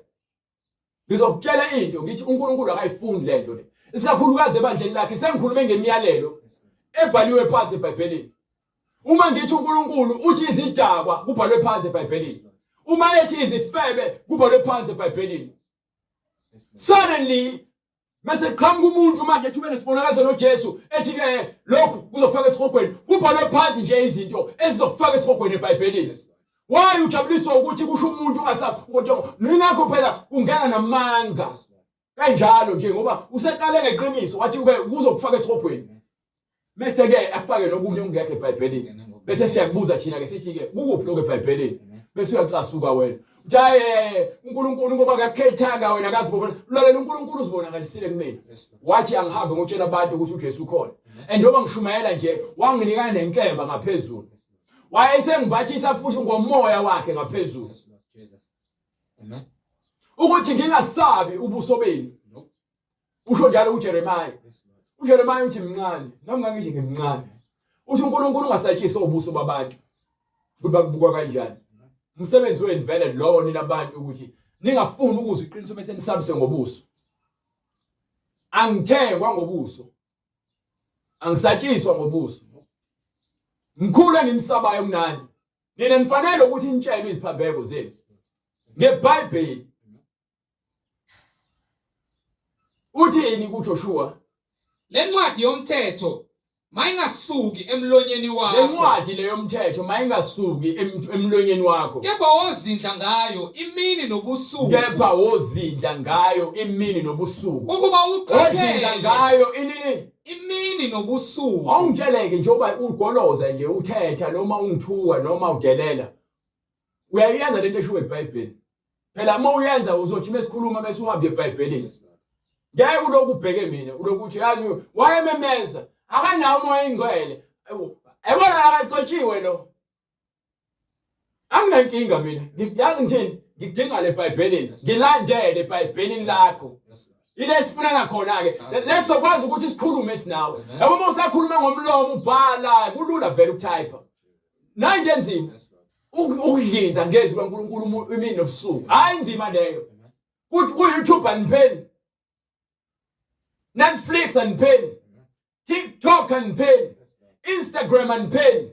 Ngizokutshela into ngithi uNkulunkulu akayifundi lento le. Isikakhulukazi ebandleni lakhe sengikhulume ngemiyalelo ebhaliwe phansi eBhayibhelini. Uma ngithi uNkulunkulu uthi izidakwa kubhalwe phansi eBhayibhelini. Uma ethi izifebe kubhalwe phansi eBhayibhelini. Suddenly Mase qhamuka umuntu manje ethi ube nesibonakaliso noJesu ethi ke lokhu kuzofaka esihogweni kubhalwe phansi nje izinto ezizofaka esihogweni eBhayibhelini. Why ujabuliswa ukuthi kusho umuntu ungasakho ningakho phela kungena namanga kanjalo nje ngoba useqale ngeqiniso wathi ke kuzokufaka esihogweni. Mase ke afake nokunye ongekho eBhayibhelini. Bese siyakubuza thina ke sithi ke kukuphi lokho eBhayibhelini. Bese uyacasuka wena. Jaye uNkulunkulu ngoba akakhethanga wena akazibona lalela uNkulunkulu uzibonakalisile kumina wathi angihambe ngotshela abantu ukuthi uJesu ukhona and njengoba ngishumayela nje wanginika nenkemba ngaphezulu wayesengibathisa futhi ngomoya wakhe ngaphezulu Amen. ukuthi ngingasabi ubuso benu usho njalo uJeremiah uJeremiah uthi mncane nami ngangisho ngimncane uthi uNkulunkulu ungasatshisa ubuso babantu ukuthi bakubukwa kanjani. Umsebenzi wenu vele lowo nina abantu ukuthi ningafuni ukuzwa iqiniso bese nisabise ngobuso. Angithengwa ngobuso. Angisatshiswa ngobuso. Mkhulu engimsabayo kunani. Nina nifanele ukuthi nitshele iziphambeko zenu. NgeBhayibheli. Uthini kuJoshua? Lencwadi yomthetho mayingasuki emlonyeni wakho. Lencwadi leyo mthetho mayingasuki emlonyeni wakho. Kepha wozindla ngayo imini nobusuku. Kepha wozindla ngayo imini nobusuku. Ukuba uqaphele ngayo inini imini nobusuku. Awungitsheleke njengoba ugoloza nje uthetha noma ungithuka noma udelela. Uyayenza lento eshiwo eBhayibhelini. Phela uma uyenza uzothi mesikhuluma bese uhambe eBhayibhelini. Ngeke ulokhu ubheke mina ulokuthi yazi wayememeza akanawo umoya ingcwele. Ebona akathotshiwe lo. Anginankinga mina. Ngiyazi ngithini? Ngidinga le eBhayibhelini. Ngilandele eBhayibhelini lakho. Ile sifuna ngakhona ke. Lesokwazi ukuthi sikhulume sinawe. Yabo uma usakhuluma ngomlomo ubhala kulula vele ukutype. Nanje enzima. Ukudlinza ngezwi kaNkulunkulu imini nobusuku. Hayi inzima leyo. Kuthi ku-YouTube anipheli. Netflix anipheli. TikTok anipheli. Instagram anipheli.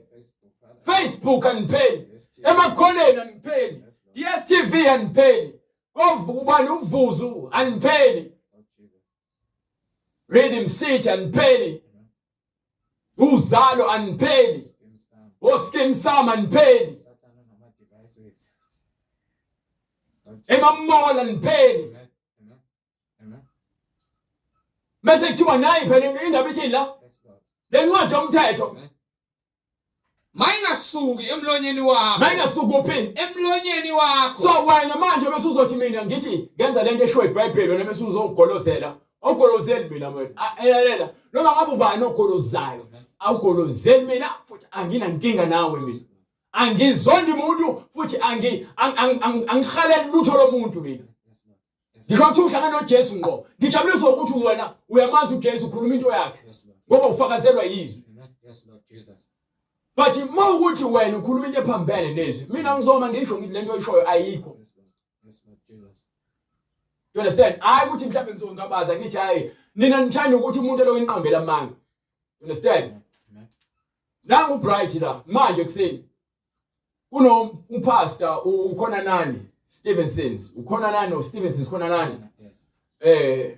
Facebook anipheli. Emakholeni anipheli. DSTV anipheli. Ubani uvuzu anipheli. Rhythm City anipheli. Uzalo anipheli. Oskim Sam anipheli. Emammola anipheli. Mase kuthiwa nayi phela indaba ithi la. Lencwadi yomthetho. Mayingasuki emlonyeni wakho. Mayingasuki uphi? Emlonyeni wakho. So wena manje bese uzothi mina ngithi ngenza lento eshiwo eBhayibheli wena bese uzogolozela. Awugolozeli mina wena. Elalela. Noma ngabe ubani ogolozayo. Awugolozeli mina futhi anginankinga nawe mina. Angizondi umuntu futhi angikhaleli lutho lomuntu mina. Ngisho ukuthi uhlangana noJesu ngqo. Ngijabuliswa ukuthi wena uyamazi uJesu ukhuluma into yakhe. Ngoba ufakazelwa yizwi. Yes Lord Jesus. But uma ukuthi wena ukhuluma into ephambene nezwi, mina ngizoma ngisho ngithi lento oyishoyo ayikho. Yes Lord Jesus. You understand? Hayi ukuthi mhlawumbe ngizongabaza ngithi hayi nina nithanda ukuthi umuntu lo inqambela amanga. You understand? Nangu Bright la manje kuseni. Kuno umpastor ukhona nani? Stevensons. Ukhona nani no Stevensons khona nani? Yes.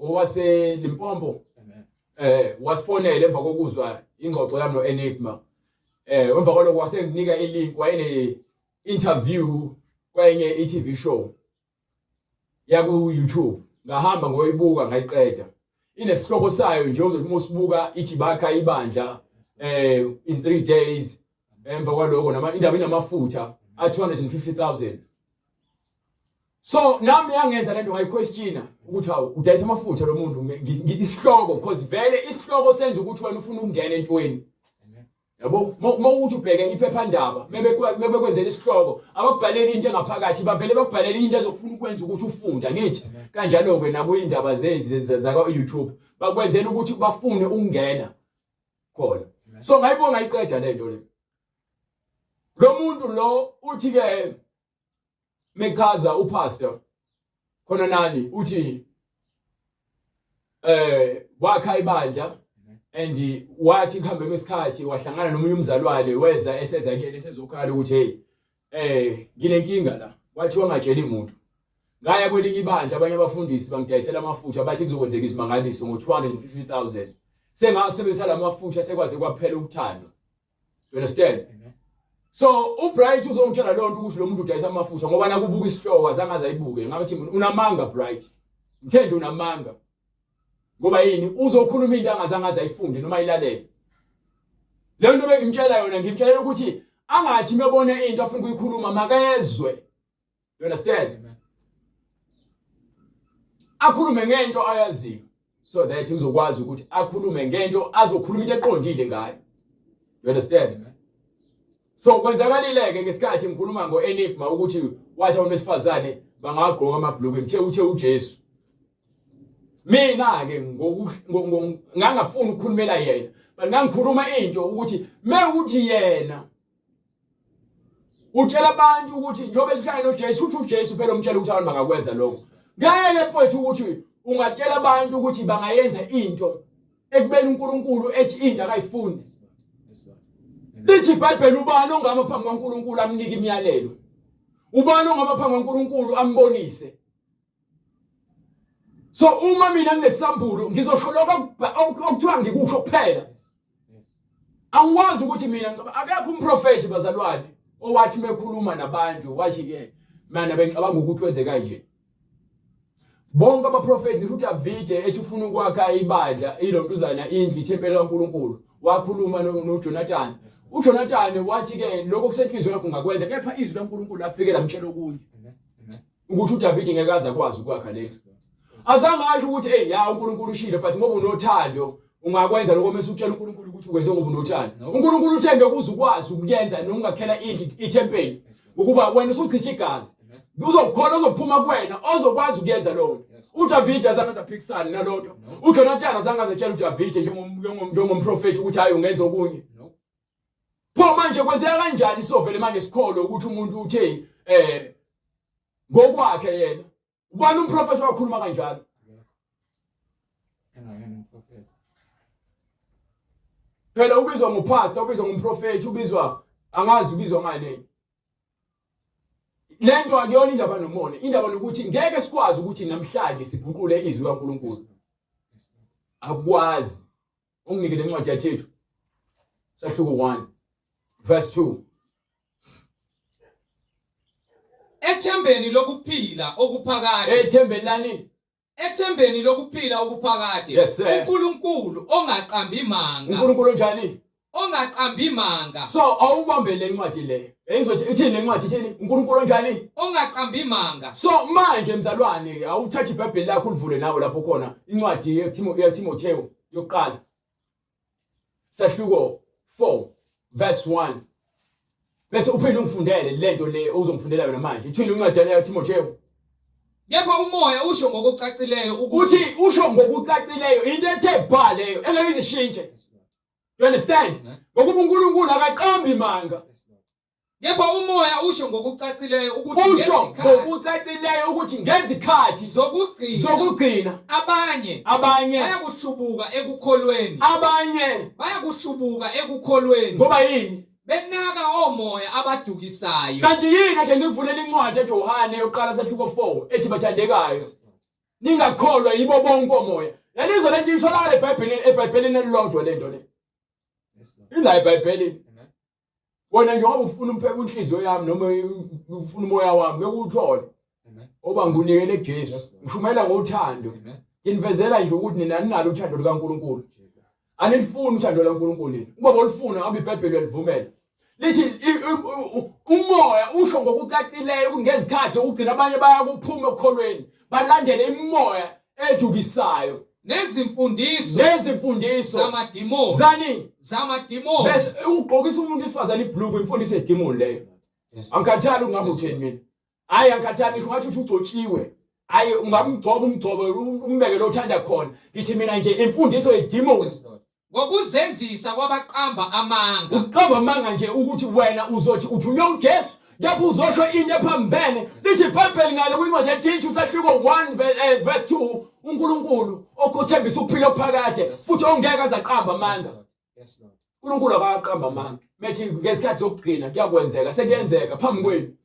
Owase Limpopo. Wasifonela emva kokuzwa ingxoxo yami noEnigma. Emva kwalokho wasenginika ilink wayene interview kwenye iTV show yaku YouTube. Ngahamba ngoyibuka ngayiqeda. Inesihloko sayo nje uzothi usibuka ithi bakha ibandla in 3 days. Emva kwalokho indaba inamafutha a250,000. So nami yangenza lento ngayiquestiona ukuthi hawu udayisa amafutha lo muntu isihloko because vele isihloko senza ukuthi wena ufuna ukungena entweni. Yabo mawuthi ubheke iphephandaba mebekwenzela isihloko abakubhalela into engaphakathi bavele bakubhalela into ezofuna ukwenza ukuthi ufunde ngithi kanjalo ke nabo indaba zaka YouTube bakwenzela ukuthi bafune ukungena khona. So ngayibona ngayiqeda lento le. Lo muntu lo uthi ke mechaza upastor khona nani uthi wakha ibandla and wathi kuhambe kwesikhathi wahlangana nomunye umzalwane weza eseza kuyena esezokhala ukuthi hey nginenkinga la wathi wangatshela umuntu ngaya kwelinye ibandla abanye abafundisi bangidayisela amafutha bathi kuzokwenzeka izimangaliso ngo250,000 sengasebenzisa lamafutha sekwaze kwaphela ukuthanda. You understand? So uBright uzongitshela lonto ukuthi lo muntu udayisa amafutha ngoba nakubuka isihlobo azangaze ayibuke ngathi unamanga Bright. Ngithende unamanga. Ngoba yini uzokhuluma into angazangaze ayifunde noma ilalele. Le nto bengimtshela yona ngimtshela ukuthi angathi mebone into afuna ukuyikhuluma makezwe. You understand? Akhulume ngento ayaziyo so that uzokwazi ukuthi akhulume ngento azokhuluma into eqondile ngayo. You understand? So kwenzakalileke ngesikhathi ngikhuluma ngoEnigma ukuthi wathi abantu besifazane bangagqoka amabhulukwe uthe uJesu. Mina ke ngangafuni ukukhulumela yena, but ngangikhuluma into ukuthi mekuthi yena utshela abantu ukuthi njobe sihlala noJesu uthi uJesu phela umtshela ukuthi abantu bangakwenza lokho. Ngeke mfowethu ukuthi ungatshela abantu ukuthi bangayenza into ekubeni uNkulunkulu ethi into akayifuni. Lithi iBhayibheli ubani ongama phambi kwaNkulunkulu amnika imiyalelo? Ubani ongama phambi kwaNkulunkulu ambonise? So uma mina nginesambulo ngizosholoka okuthiwa ngikusho kuphela. Angikwazi ukuthi mina akekho umprofeti bazalwane owathi mekhuluma nabantu wathi ke mina bengicabanga ukuthi wenze kanje. Bonke abaprofeti ngisho uDavide ethi ufuna ukwakha ibandla ilontuzana indlu ithempeli kaNkulunkulu wakhuluma noJonathan. uJonathan wathi ke lokho kusenhlizweni yakho ungakwenza kepha izwi laNkulunkulu lafike lamtshela okunye. Ukuthi uDavide ngeke aze akwazi ukwakha leso. Azange asho ukuthi ya uNkulunkulu ushilo but ngoba unothando ungakwenza lokho mase utshela uNkulunkulu ukuthi ukwenze ngoba unothando. uNkulunkulu uthe ngeke uzukwazi ukuyenza noma ungakhela ithempeli ukuba wena usuchitha igazi. Uzokhona uzophuma kuwena ozokwazi ukuyenza lokho. uDavide azange azaphikisana nalonto. uJonathan azange azatshela uDavide njengomprofeti ukuthi hayi ungenza okunye. Pho manje kwenzeka kanjani sovele manje sikholo ukuthi umuntu uthe ngokwakhe yena ubani umprofeti wakhuluma kanjalo? Phela ubizwa ngupastor, ubizwa ngumprofeti, ubizwa angazi ubizwa ngani. Lento akuyona indaba nomona, indaba nokuthi ngeke sikwazi ukuthi namhlanje siguqule izwi laNkulunkulu. Akwazi. Unginike lencwadi yathethu. Sahluko 1 verse 2. Ethembeni lokuphila okuphakade. Ethembeni lani? Ethembeni lokuphila okuphakade. Yes, uNkulunkulu ongaqambi manga. uNkulunkulu njani? Ongaqambi manga. So awubambe lencwadi le. Engizothi ithini lencwadi ithini? uNkulunkulu njani? Ongaqambi manga. So manje mzalwane awuthatha iBhayibheli lakho ulivule nawe lapho khona incwadi yeTimotheo yokuqala. Sahluko 4 verse 1. Bese uphinde ungifundele lento le ozongifundela yona manje. Ithini incwadi yeTimotheo? Kepha umoya usho ngokucacileyo ukuthi usho ngokucacileyo into ethe bha leyo engeke izishintshe. You understand? Ngokuba uNkulunkulu akaqambi manga. Kepha umoya usho ngokucacileyo ukuthi usho ngokucacileyo ukuthi ngezikhathi zokugcina abanye bayakushubuka ekukholweni. Bayakushubuka ekukholweni. Ngoba yini? Benaka omoya abadukisayo. Kanti yini ake ngikuvulela incwadi eJohane yokuqala sahluko 4 ethi bathandekayo ningakholwa yibo bonke omoya. Lelizo lento isholakala eBhayibhelini elilodwa lento le. Ila eBhayibhelini. Wona njengoba ufuna umpheka inhliziyo yami noma ufuna umoya wami bekuthole. Oba ngunikele kuJesu. Ngishumela ngothando. Nginivezela nje ukuthi nina ninalo uthando likaNkulunkulu. Anilifuni uthando likaNkulunkulu. Uma bolifuna abe iBhayibheli livumela. Lithi umoya usho ngokucacileyo ngezikhathi ukugcina abanye bayakuphuma ekukholweni balandele imimoya edukisayo nezimfundiso zamadimoni. Bese ugqokisa umuntu isifazane ibhlukwe imfundiso edimoni leyo. Angikhathali ungabe utheni mina. Hayi angikhathali ngisho ngathi uthi ugcotshiwe. Hayi umgcobo umbeke lo uthanda khona. Ngithi mina nje imfundiso edimoni. Ngokuzenzisa kwabaqamba amanga. Uqamba amanga nje ukuthi wena uzothi uthunywa uJesu lapho uzosho into ephambene. Lithi iBhayibheli ngale kwincwadi yaThithu sahluko 1 verse 2 uNkulunkulu okuthembisa ukuphila okuphakade futhi ongeke azaqamba amanga. Yes Lord. uNkulunkulu akaqamba amanga. Methi ngesikhathi sokugcina kuyakwenzeka sekuyenzeka phambi kwenu.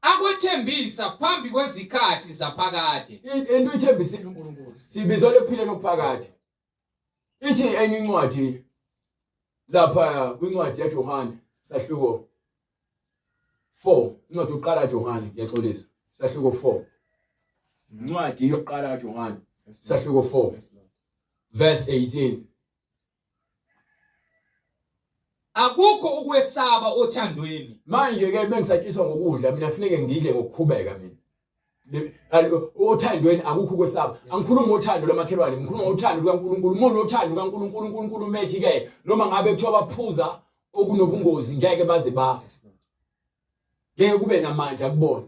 akwethembisa phambi kwezikhathi zaphakade. Into ithembisile uNkulunkulu. Sibizole ekuphileni okuphakade. Ithi enye incwadi lapha kwincwadi yaJohane sahluko 4, incwadi yokuqala kaJohane ngiyaxolisa. Sahluko 4. Incwadi yokuqala kaJohane sahluko 4 verse 18. Akukho ukwesaba othandweni. Manje ke bengisatshiswa ngokudla mina kufanele ngidle ngokukhubeka mina. Othandweni akukho ukwesaba. Angikhulumi ngothando lwamakhelwane, ngikhuluma ngothando lwaNkulunkulu. Umuntu othando kaNkulunkulu, uNkulunkulu methi ke noma ngabe kuthiwa baphuza okunobungozi ngeke baze bafe. Ngeke kube namandla kubona.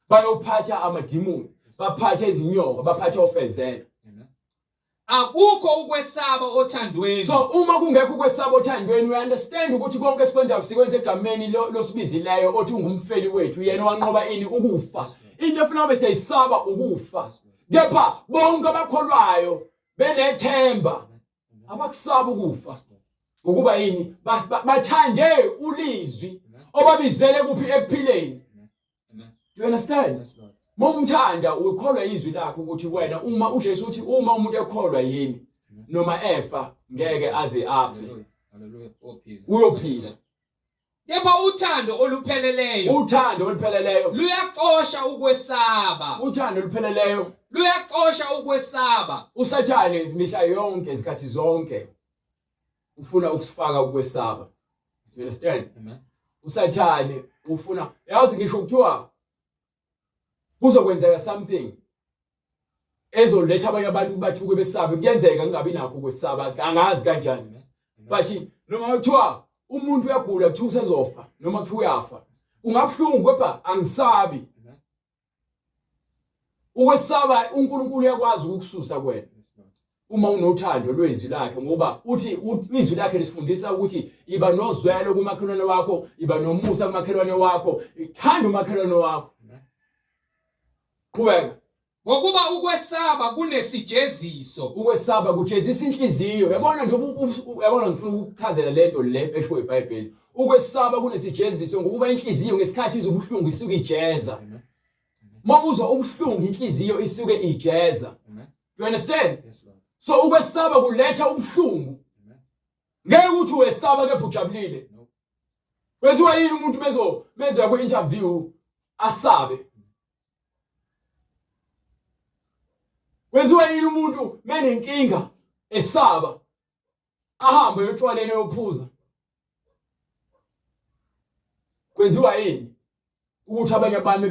Bayophatha amadimoni, baphathe izinyoka, baphathe ofezela. Akukho ukwesaba othandweni. So uma kungekho ukwesaba othandweni, we understand ukuthi konke sikwenzayo sikwenza egameni losibizileyo othi ungumfeli wethu, yena wanqoba ini ukufa. Into efuna ube siyisaba ukufa. Kepha bonke abakholwayo benethemba abakusaba ukufa. Ukuba yini? Bathande ulizwi obabizele kuphi ekuphileni. Do you understand? Momthanda ukholwa izwi lakho ukuthi wena uma uJesu uthi uma umuntu ekholwa yini noma efa ngeke aze afe. Haleluya. Uyophila. Kepha uthando olupheleleyo. Uthando olupheleleyo Luyaxosha ukwesaba. uthando olupheleleyo Luyaxosha ukwesaba. uSathane mihla yonke izikhathi zonke ufuna ukusifaka ukwesaba. You understand? Amen. uSathane ufuna yazi ngisho kuthiwa kuzokwenzeka something ezoletha abanye abantu bathi ube besabe kuyenzeka kungabi nakho ukwesaba angazi kanjani. Bathi noma kuthiwa umuntu uyagula kuthi usezofa noma kuthi uyafa ungabhlungu kepha angisabi. Ukwesaba uNkulunkulu uyakwazi ukukususa kwena uma unothando lwezwi lakhe ngoba uthi izwi lakhe lisifundisa ukuthi iba nozwelo kumakhelwane wakho, iba nomusa kumakhelwane wakho, ithanda umakhelwane wakho. Qhubeka. Ngokuba ukwesaba kunesijeziso. Ukwesaba kujezisa inhliziyo. Yabona nje yabona ngifuna ukuchazela lento le esho iBhayibheli. Ukwesaba kunesijeziso ngokuba inhliziyo ngesikhathi izobuhlungu isuke ijeza. Mawuzwa ubuhlungu inhliziyo isuke ijeza. You understand? Yes, Lord. So ukwesaba kuletha ubuhlungu. Ngeke uthi wesaba kepha ujabulile. Kwenziwa yini umuntu mezo ku interview asabe? Kwenziwa yini umuntu menenkinga esaba ahambe yotshwaleni yophuza? Kwenziwa yini ukuthi abanye abantu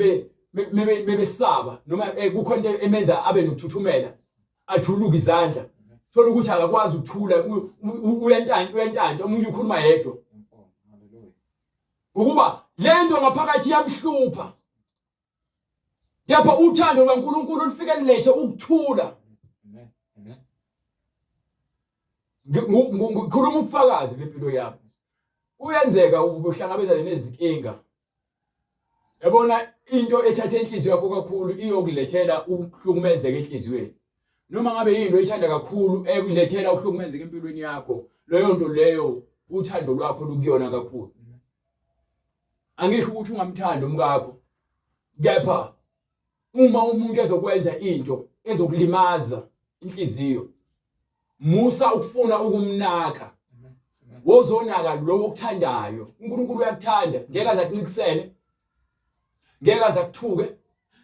bebesaba noma kukhona into emenza abe nokuthuthumela ajuluka izandla thola ukuthi akakwazi ukuthula uyentanta umuntu ukhuluma yedwa ukuba lento ngaphakathi yamhlupha. Yapha uthando lwaNkulunkulu lufike lilethe ukuthula. Ngikhuluma ubufakazi bempilo yakho. Kuyenzeka ubuhlangabezana nezinkinga. Yabona into ethathe inhliziyo yakho kakhulu iyokulethela ukuhlukumezeka enhliziyweni. Noma ngabe yini oyithanda kakhulu ekulethela ukuhlukumezeka empilweni yakho, leyo nto leyo uthando lwakho lukuyona kakhulu. Angisho ukuthi ungamthanda umkakho. Kepha uma umuntu ezokwenza into ezokulimaza inhliziyo, musa ukufuna ukumnaka. Wozonaka lo okuthandayo. uNkulunkulu uyakuthanda, ngeke azakuncikisele. Ngeke azakuthuke,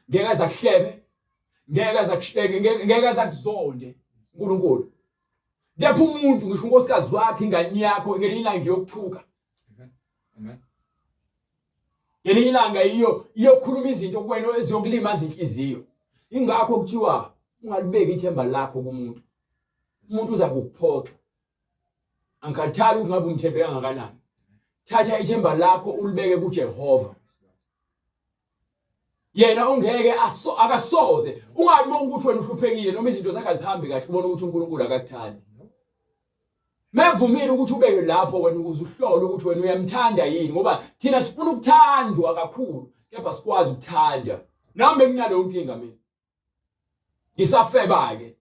ngeke azakuhlebe, ngeke azakuzonde uNkulunkulu. Lapho umuntu ngisho unkosikazi wakhe ingane yakho ngelinye ilanga ngiyokuthuka. Amen. Ngelinye ilanga iyokhuluma izinto kuwena eziyokulimaza inhliziyo. Ingakho kuthiwa ungalibeki ithemba lakho kumuntu. Umuntu uza kukuphoxa. Angikhathali ukuthi ngabe umthembe kangakanani. Thatha ithemba lakho ulibeke kuJehova. Yena ongeke akasoze ungabi ukuthi wena uhluphekile noma izinto zakhe azihambi kahle ubona ukuthi uNkulunkulu akakuthandi. Mevumile ukuthi ubeke lapho wena ukuze uhlole ukuthi wena uyamthanda yini ngoba thina sifuna ukuthandwa kakhulu kepha sikwazi ukuthanda. Nami benginaleyo nkinga mina. Ngisafeba ke.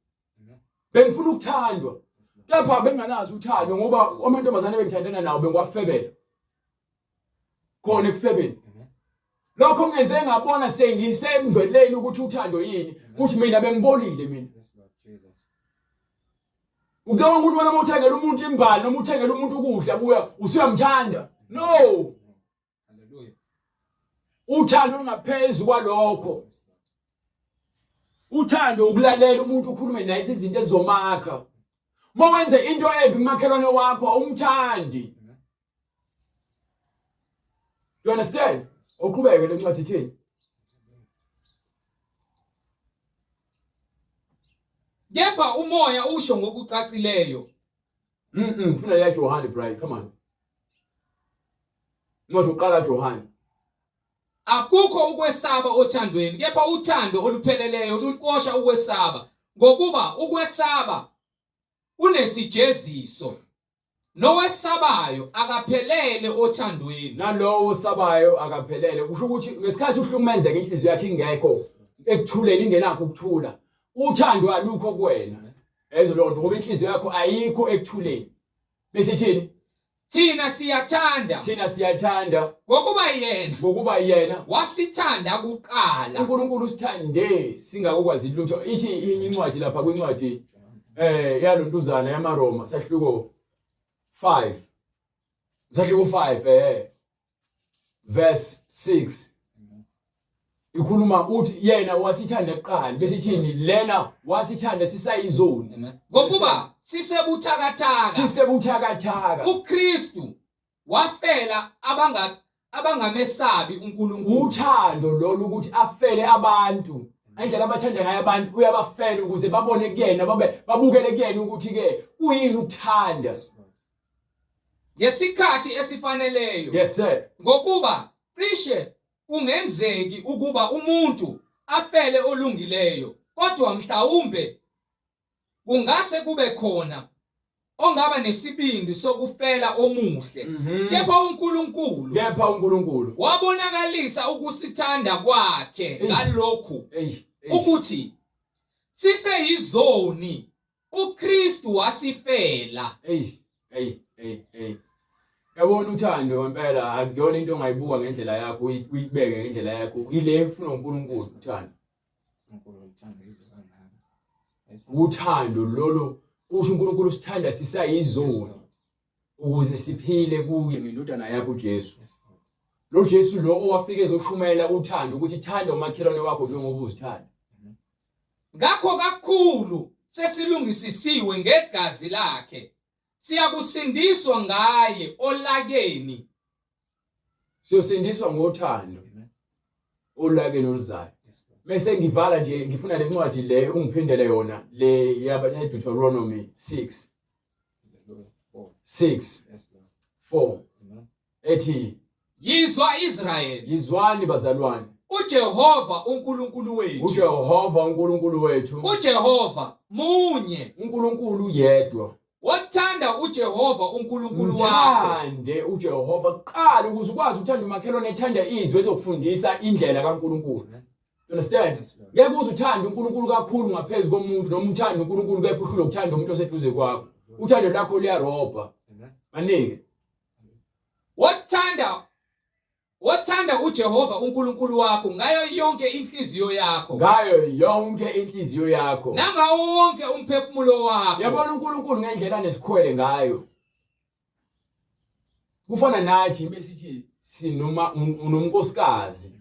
Bengifuna ukuthandwa kepha benganazi uthando ngoba amantombazane bengithandana nawo bengiwafebela. Khona ekufebeni. lokho ngenze ngabona sengisemgceleni ukuthi uthando yini ukuthi mina bengibolile mina. Ucabanga ukuthi wena uthengela umuntu imbali noma uthengela umuntu ukudla buya usuyamthanda? No. Hallelujah. Uthando lungaphezulu kwalokho. Uthando ukulalela umuntu ukhulume naye izinto ezizomakha. Uma wenze into embi kumakhelwane wakho awumthandi. You understand? Uqhubeke lencwadi ithini? Kepha umoya usho ngokucacileyo. Ufuna ya John Brian, come on. Ngoba uqala John. Akukho ukwesaba othandweni, kepha uthando olupheleleyo luqosha ukwesaba, ngokuba ukwesaba unesijeziso. Nowesabayo akaphelele othandweni. Nalowo osabayo akaphelele. Kusho ukuthi ngesikhathi uhlukumezeka inhliziyo yakhe ingekho ekuthuleni ingenakho ukuthula. Uthando alukho kuwena. Ezo lonto ngoba inhliziyo yakho ayikho ekuthuleni. Bese thini? Thina siyathanda ngokuba yena wasithanda kuqala. uNkulunkulu usithande singakwazi lutho. Ithi incwadi lapha kwincwadi yalontuzana yamaRoma sahluko 5 verse 6 ikhuluma uthi yena wasithanda kuqala bese thini lena wasithanda sisayizoni ngokuba sisebuthakathaka uKristu wafela abangamesabi uNkulunkulu. Uthando lolu ukuthi afele abantu indlela abathanda ngayo abantu uyabafela ukuze babone kuyena babukele kuyena ukuthi ke kuyini ukuthanda ngesikhathi esifaneleyo. Yes sir. Ngokuba cishe kungenzeki ukuba umuntu afele olungileyo, kodwa mhlawumbe kungase kube khona ongaba nesibindi sokufela omuhle. Kepha uNkulunkulu wabonakalisa ukusithanda kwakhe ngalokhu ukuthi siseyizoni uKristu wasifela. Yabona uthando ngempela akuyona into ongayibuka ngendlela yakho uyibeke ngendlela yakho. Ile efuna uNkulunkulu uthando. Uthando lolo usho uNkulunkulu usithanda sisayizoni ukuze siphile kuye ngendodana yakho uJesu. Lo Jesu lo owafika ezoshumela uthando ukuthi thanda umakhelwane wakho njengoba uzithanda. Ngakho kakhulu sesilungisisiwe ngegazi lakhe. Siyakusindiswa ngaye olakeni. Siyosindiswa ngothando. Olakeni oluzayo. Mase ngivala nje ngifuna lencwadi le ungiphindele yona le yaba Deuteronomy 6:4 ethi Yizwa Israyeli, yizwani bazalwane. uJehova uNkulunkulu wethu. uJehova uNkulunkulu wethu. uJehova munye. uNkulunkulu yedwa. Wathanda uJehova uNkulunkulu wakho. Uthande uJehova kuqala ukuze ukwazi uthanda umakhelwane ethanda izwi ezokufundisa indlela kaNkulunkulu. You understand? Ngeke uze uthande uNkulunkulu kakhulu ngaphezulu komuntu noma uthande uNkulunkulu kepha uhlule ukuthanda umuntu oseduze kwakho. Uthando lakho liyarobha. Manike. Wathanda uJehova uNkulunkulu wakho ngayo yonke inhliziyo yakho. Nangawo wonke umphefumulo wakho. Yabona uNkulunkulu ngendlela nesikhwele ngayo. Kufana nathi besithi sinoma unomnkosikazi.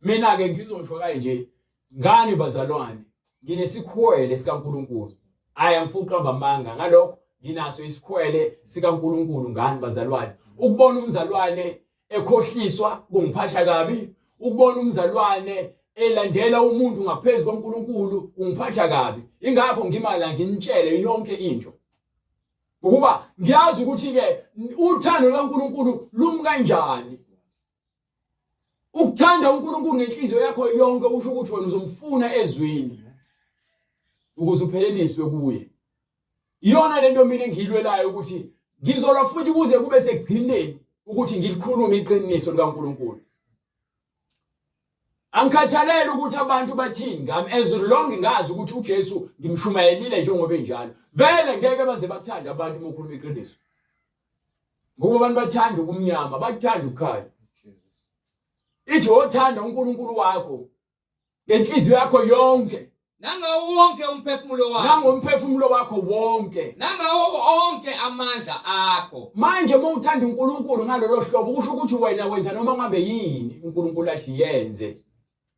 Mina ke ngizosho kanje ngani bazalwane nginesikhwele sikaNkulunkulu. Ayamfuqa bamanga ngalokho nginaso isikhwele sikaNkulunkulu ngani bazalwane. Ukubona umzalwane ekhohliswa kungiphatha kabi. Ukubona umzalwane elandela umuntu ngaphezulu koNkulunkulu kungiphatha kabi. Ingakho ngimala nginitshele yonke into. Ukuba ngiyazi ukuthi ke uthando lwaNkulunkulu lumi kanjani. Ukuthanda uNkulunkulu ngenhliziyo yakho yonke usho ukuthi wena uzomfuna ezwini ukuze upheleliswe kuye. Iyona lento mina engilwelayo ukuthi ngizolwa futhi kuze kube sekugcineni ukuthi ngilikhulume iqiniso likaNkulunkulu. Angikhathalele ukuthi abantu bathini ngami as long ngazi ukuthi uJesu ngimshumayelile njengoba enjalo. Vele ngeke baze bakuthanda abantu uma ukhuluma iqiniso. Ngoba abantu bathanda ukumnyama, bathanda ukukhanya. ithi othanda uNkulunkulu wakho ngenhliziyo yakho yonke nangawo wonke umphefumulo wakho nangomphefumulo wakho wonke nangawo onke amandla akho. manje uma uthanda uNkulunkulu ngalolo hlobo kusho ukuthi wena wenza noma ngabe yini uNkulunkulu athi yenze.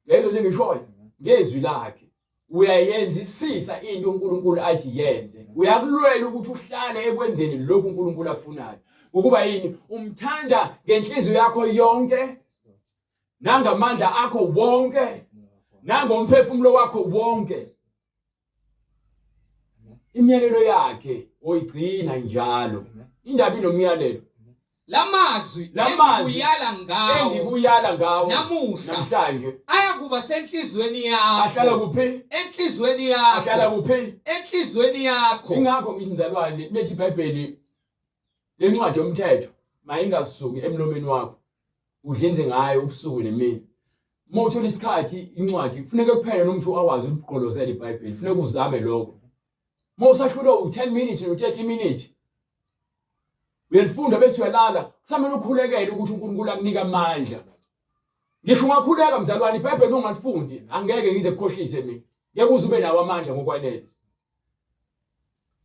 Lezo nje ngishoyo ngezwi lakhe uyayenzisisa into uNkulunkulu athi yenze. Uyakulwela ukuthi uhlale ekwenzeni lokhu uNkulunkulu akufunayo. Ukuba yini umthanda ngenhliziyo yakho yonke nangamandla akho wonke nangomphefumulo wakho wonke. Imiyalelo yakhe oyigcina njalo. Indaba inomiyalelo. Lamazwi engikuyala ngawo namuhla namhlanje ayakuba senhlizweni yakho. ahlala kuphi? Enhlizweni ahlala yakho. kuphi? Enhlizweni yakho. Ingakho ngithi mzalwane bethi iBhayibheli lencwadi yomthetho mayingasuki emlomeni wakho udlinze ngayo ubusuku nemini. Uma uthola isikhathi incwadi kufuneka kuphela nomuntu awazi ukugqolozela iBhayibheli kufuneka uzame lokho. Uma usahlulwa u10 minutes no30 minutes uyalifunda bese uyalala kusamele ukhulekele ukuthi uNkulunkulu akunika amandla. Ngisho ungakhuleka mzalwane iBhayibheli ongalifundi angeke ngize kukhohlise mina. Ngeke uze ube nawo amandla ngokwanele.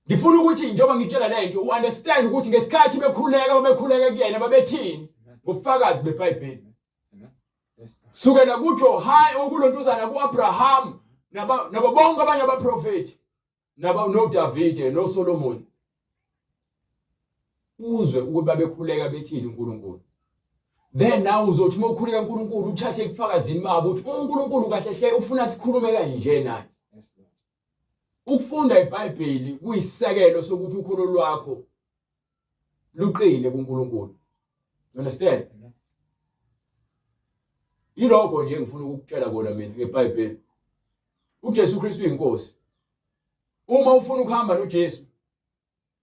Ngifuna ukuthi njengoba ngitshela lento uunderstand ukuthi ngesikhathi bekhuleka kuyena babethini ngobufakazi beBhayibheli. Sukela kuJohane okulontuzana kuAbraham nabo bonke abanye abaprofeti noDavid noSolomon. Uzwe ukuthi babekhuleka bethini uNkulunkulu. Then now uzothi uma ukhuleka uNkulunkulu uthathe ubufakazini babo ukuthi uNkulunkulu kahle hle ufuna sikhulume kanje naye. Ukufunda iBhayibheli kuyisekelo sokuthi ukholo lwakho luqine kuNkulunkulu. You understand? Yilokho nje ngifuna ukukutshela kona mina ngeBhayibheli. uJesu Kristu inkosi. Uma ufuna ukuhamba noJesu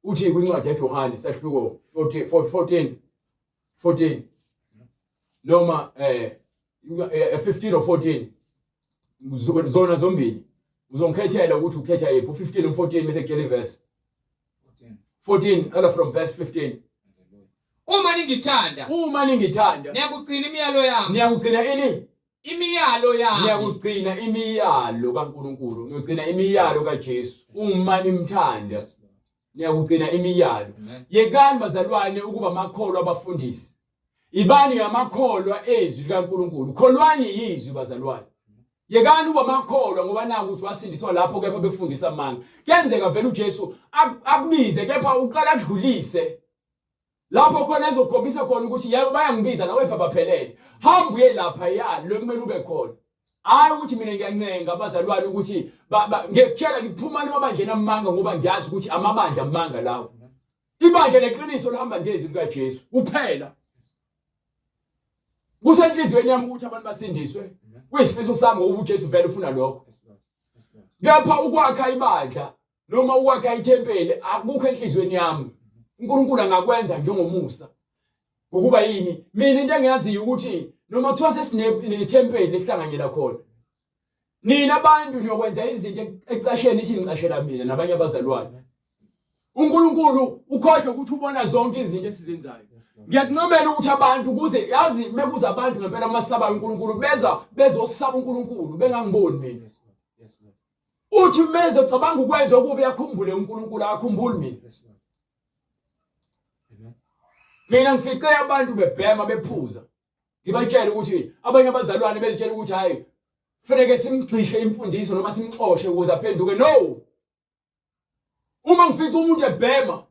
uthi kwincwadi yaJohane sahluko 14 noma 15 or 14 zona zombili uzongikhethela ukuthi ukhetha yephi u15 u14 bese kuyela iverse 14 qala from verse 15. Uma ningithanda niyakugcina imiyalo yami. Niyakugcina ini? Imiyalo yami. Niyakugcina imiyalo kaNkulunkulu. Niyagcina imiyalo kaJesu. Uma nimthanda niyakugcina imiyalo. Yekani bazalwane ukuba amakholwa abafundisi. Ibani amakholwa ezwi likaNkulunkulu. Kholwani izwi bazalwane. Yekani uba amakholwa ngoba naku ukuthi wasindiswa lapho kepha befundisa amanga. Kuyenzeka vele uJesu akubize kepha uqala adlulise. Lapho khona ezokhombisa khona ukuthi yebo bayangibiza nawe phela baphelele. Hamba uye lapha yalo kumele ube khona. Hayi ukuthi mina ngiyancenga abazalwane ukuthi ngekutshela ngiphuma noma banjena amanga ngoba ngiyazi ukuthi amabandla amanga lawo. Ibandla leqiniso lihamba ngezwi likaJesu kuphela. Kusenhlizweni yami ukuthi abantu basindiswe. Kuyisifiso sami ngoba uJesu vele ufuna lokho. Kepha ukwakha ibandla noma ukwakha ithempeli akukho enhlizweni yami. uNkulunkulu angakwenza njengomusa. Ukuba yini? Mina into engiyaziyo ukuthi noma kuthiwa sesinethempeli lesihlanganyela khona. Nina abantu niyokwenza izinto ecasheni ithi ngicashela mina nabanye abazalwane. uNkulunkulu ukhohle ukuthi ubona zonke izinto esizenzayo. Ngiyakuncomela ukuthi abantu kuze yazi mekuza abantu ngempela amasaba uNkulunkulu bezosaba uNkulunkulu bengangiboni mina. Uthi meze ucabanga ukwenza okubi yakhumbule uNkulunkulu akakhumbuli mina. Mina ngifice abantu bebhema bephuza. Ngibatshela ukuthi abanye abazalwane bezitshela ukuthi hayi kufanele simgcishe imfundiso noma simxoshe ukuze aphenduke. No. Uma ngifica umuntu ebhema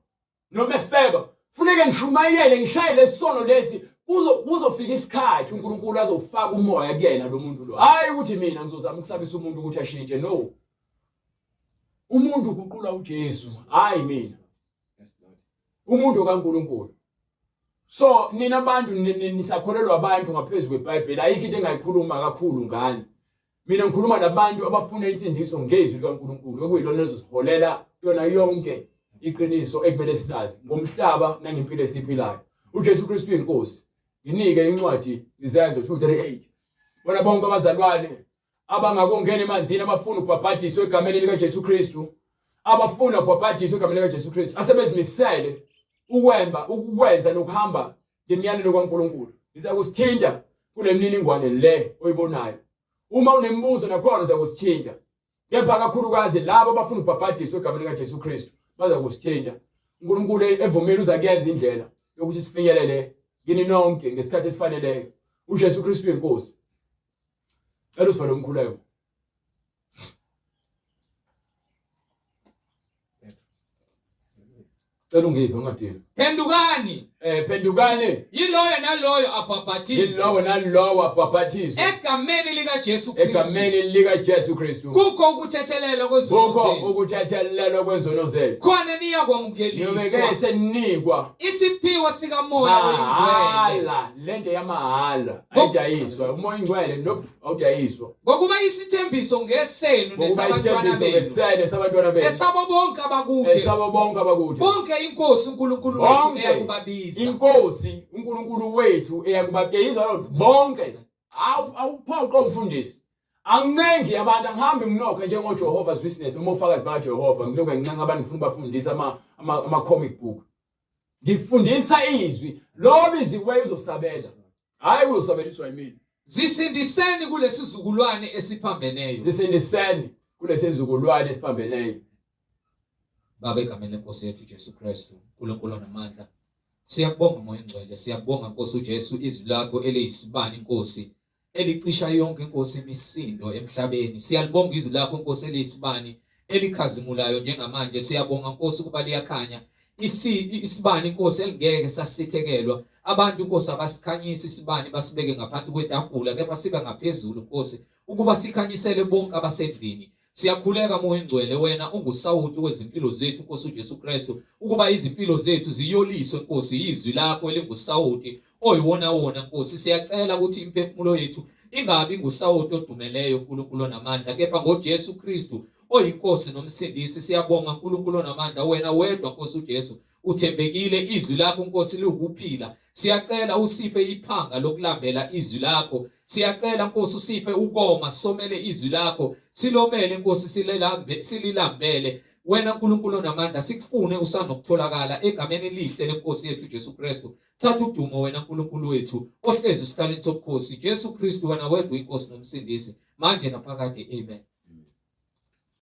noma efeba, kufanele ngishumayele ngishayele isono lesi kuzofika isikhathi uNkulunkulu azofaka umoya kuyena lo muntu lo. Hayi ukuthi mina ngizozama ukusabisa umuntu ukuthi ashintshe. No. Umuntu uguqula uJesu, hayi mina. Umuntu kaNkulunkulu. So nina abantu nisakholelwa abantu ngaphezulu kweBhayibheli ayikho into engayikhuluma kakhulu ngani. Mina ngikhuluma nabantu abafuna insindiso ngezwi likaNkulunkulu okuyilona ezosiholela yona yonke iqiniso ekumele silazi ngomhlaba nangempilo esiphilayo. uJesu Kristu inkosi. Nginike incwadi Izayazo 2:38. Bona bonke abazalwane abangakongena emanzini abafuna ukubhabhadiswa egameni likaJesu Kristu, abafuna ukubhabhadiswa egameni likaJesu Kristu asebezimisele ukwenza nokuhamba ngemiyalelo kaNkulunkulu. Ngizakusithinta kunemniningwane le oyibonayo. Uma unembuzo nakhona zakusithinta. Kepha kakhulukazi labo abafuna ukubhabhadiswa egameni likaJesu Kristu baza kusithinta. uNkulunkulu evumile uzakuyenza indlela yokuthi sifinyelele kini nonke ngesikhathi esifaneleyo. uJesu Kristu inkosi. Elo sifana umkhuleko. Cela ungiphe ungadini. Phendukani. Phendukani. Yiloyo naloyo abhabhathizwe. Yilowo nalowo abhabhathizwe. Egameni likaJesu Kristu. Egameni likaJesu Kristu. Kukho ukuthethelelwa kwezono zenu. Kukho ukuthethelelwa kwezono zenu. Khona niyakwamukeliswa. Niyobeke senikwa. Isiphiwo sikamoya oyingcwele. Mahala, lento yamahala. Ayidayiswa. Umoya ingcwele nope awudayiswa. Ngokuba isithembiso ngesenu nesabantwana benu. Nesabantwana benu. Esabo bonke abakude. Esabo bonke abakude. Bonke inkosi uNkulunkulu wethu eyakubabiza. Inkosi uNkulunkulu wethu eyakubabiza bonke. Awuphoqa umfundisi. Anginengi abantu angihambi mnokha njengoJehovah's Witness noma ufakazi bakaJehova ngiloko ngincenga abantu ngifuna bafundisa ama comic book. Ngifundisa izwi lo izwi uzosabela. Hayi uzosabeliswa yimini. Zisindiseni kulesi sizukulwane esiphambeneyo. Zisindiseni kulesi sizukulwane esiphambeneyo. Baba egameni lenkosi yethu Jesu Kristu, uNkulunkulu namandla. Siyabonga moya ngcwele, siyabonga Nkosi uJesu izwi lakho eliyisibani Nkosi, elicisha yonke Nkosi imisindo emhlabeni. Siyalibonga izwi lakho Nkosi eliyisibani elikhazimulayo njengamanje. Siyabonga Nkosi kuba liyakhanya. Isibani Nkosi elingeke sasithekelwa. Abantu Nkosi abasikhanyisa isibani basibeke ngaphansi kwetafula, kepha sibe ngaphezulu Nkosi ukuba sikhanyisele bonke abasendlini. Siyakhuleka moya ngcwele wena ungusawuti wezimpilo zethu Nkosi uJesu Kristu ukuba izimpilo zethu ziyoliswe Nkosi izwi lakho elingusawuti oyiwona wona Nkosi. Siyacela ukuthi imphefumulo yethu ingabi ngusawuti odumeleyo uNkulunkulu namandla, kepha ngoJesu Kristu oyinkosi nomsindisi. Siyabonga uNkulunkulu namandla wena wedwa Nkosi uJesu uthembekile, izwi lakho Nkosi liwukuphila. Siyacela usiphe iphanga lokulambela izwi lakho. Siyacela Nkosi usiphe ukoma somele izwi lakho. Silomele Nkosi sililambele. Wena uNkulunkulu namandla sikufune usanokutholakala egameni lihle lenkosi yethu Jesu Kristu. Thatha udumo wena uNkulunkulu wethu ohlezi esihlalweni sobukhosi Jesu Kristu wena wedwa inkosi nomsindisi manje naphakade. Amen.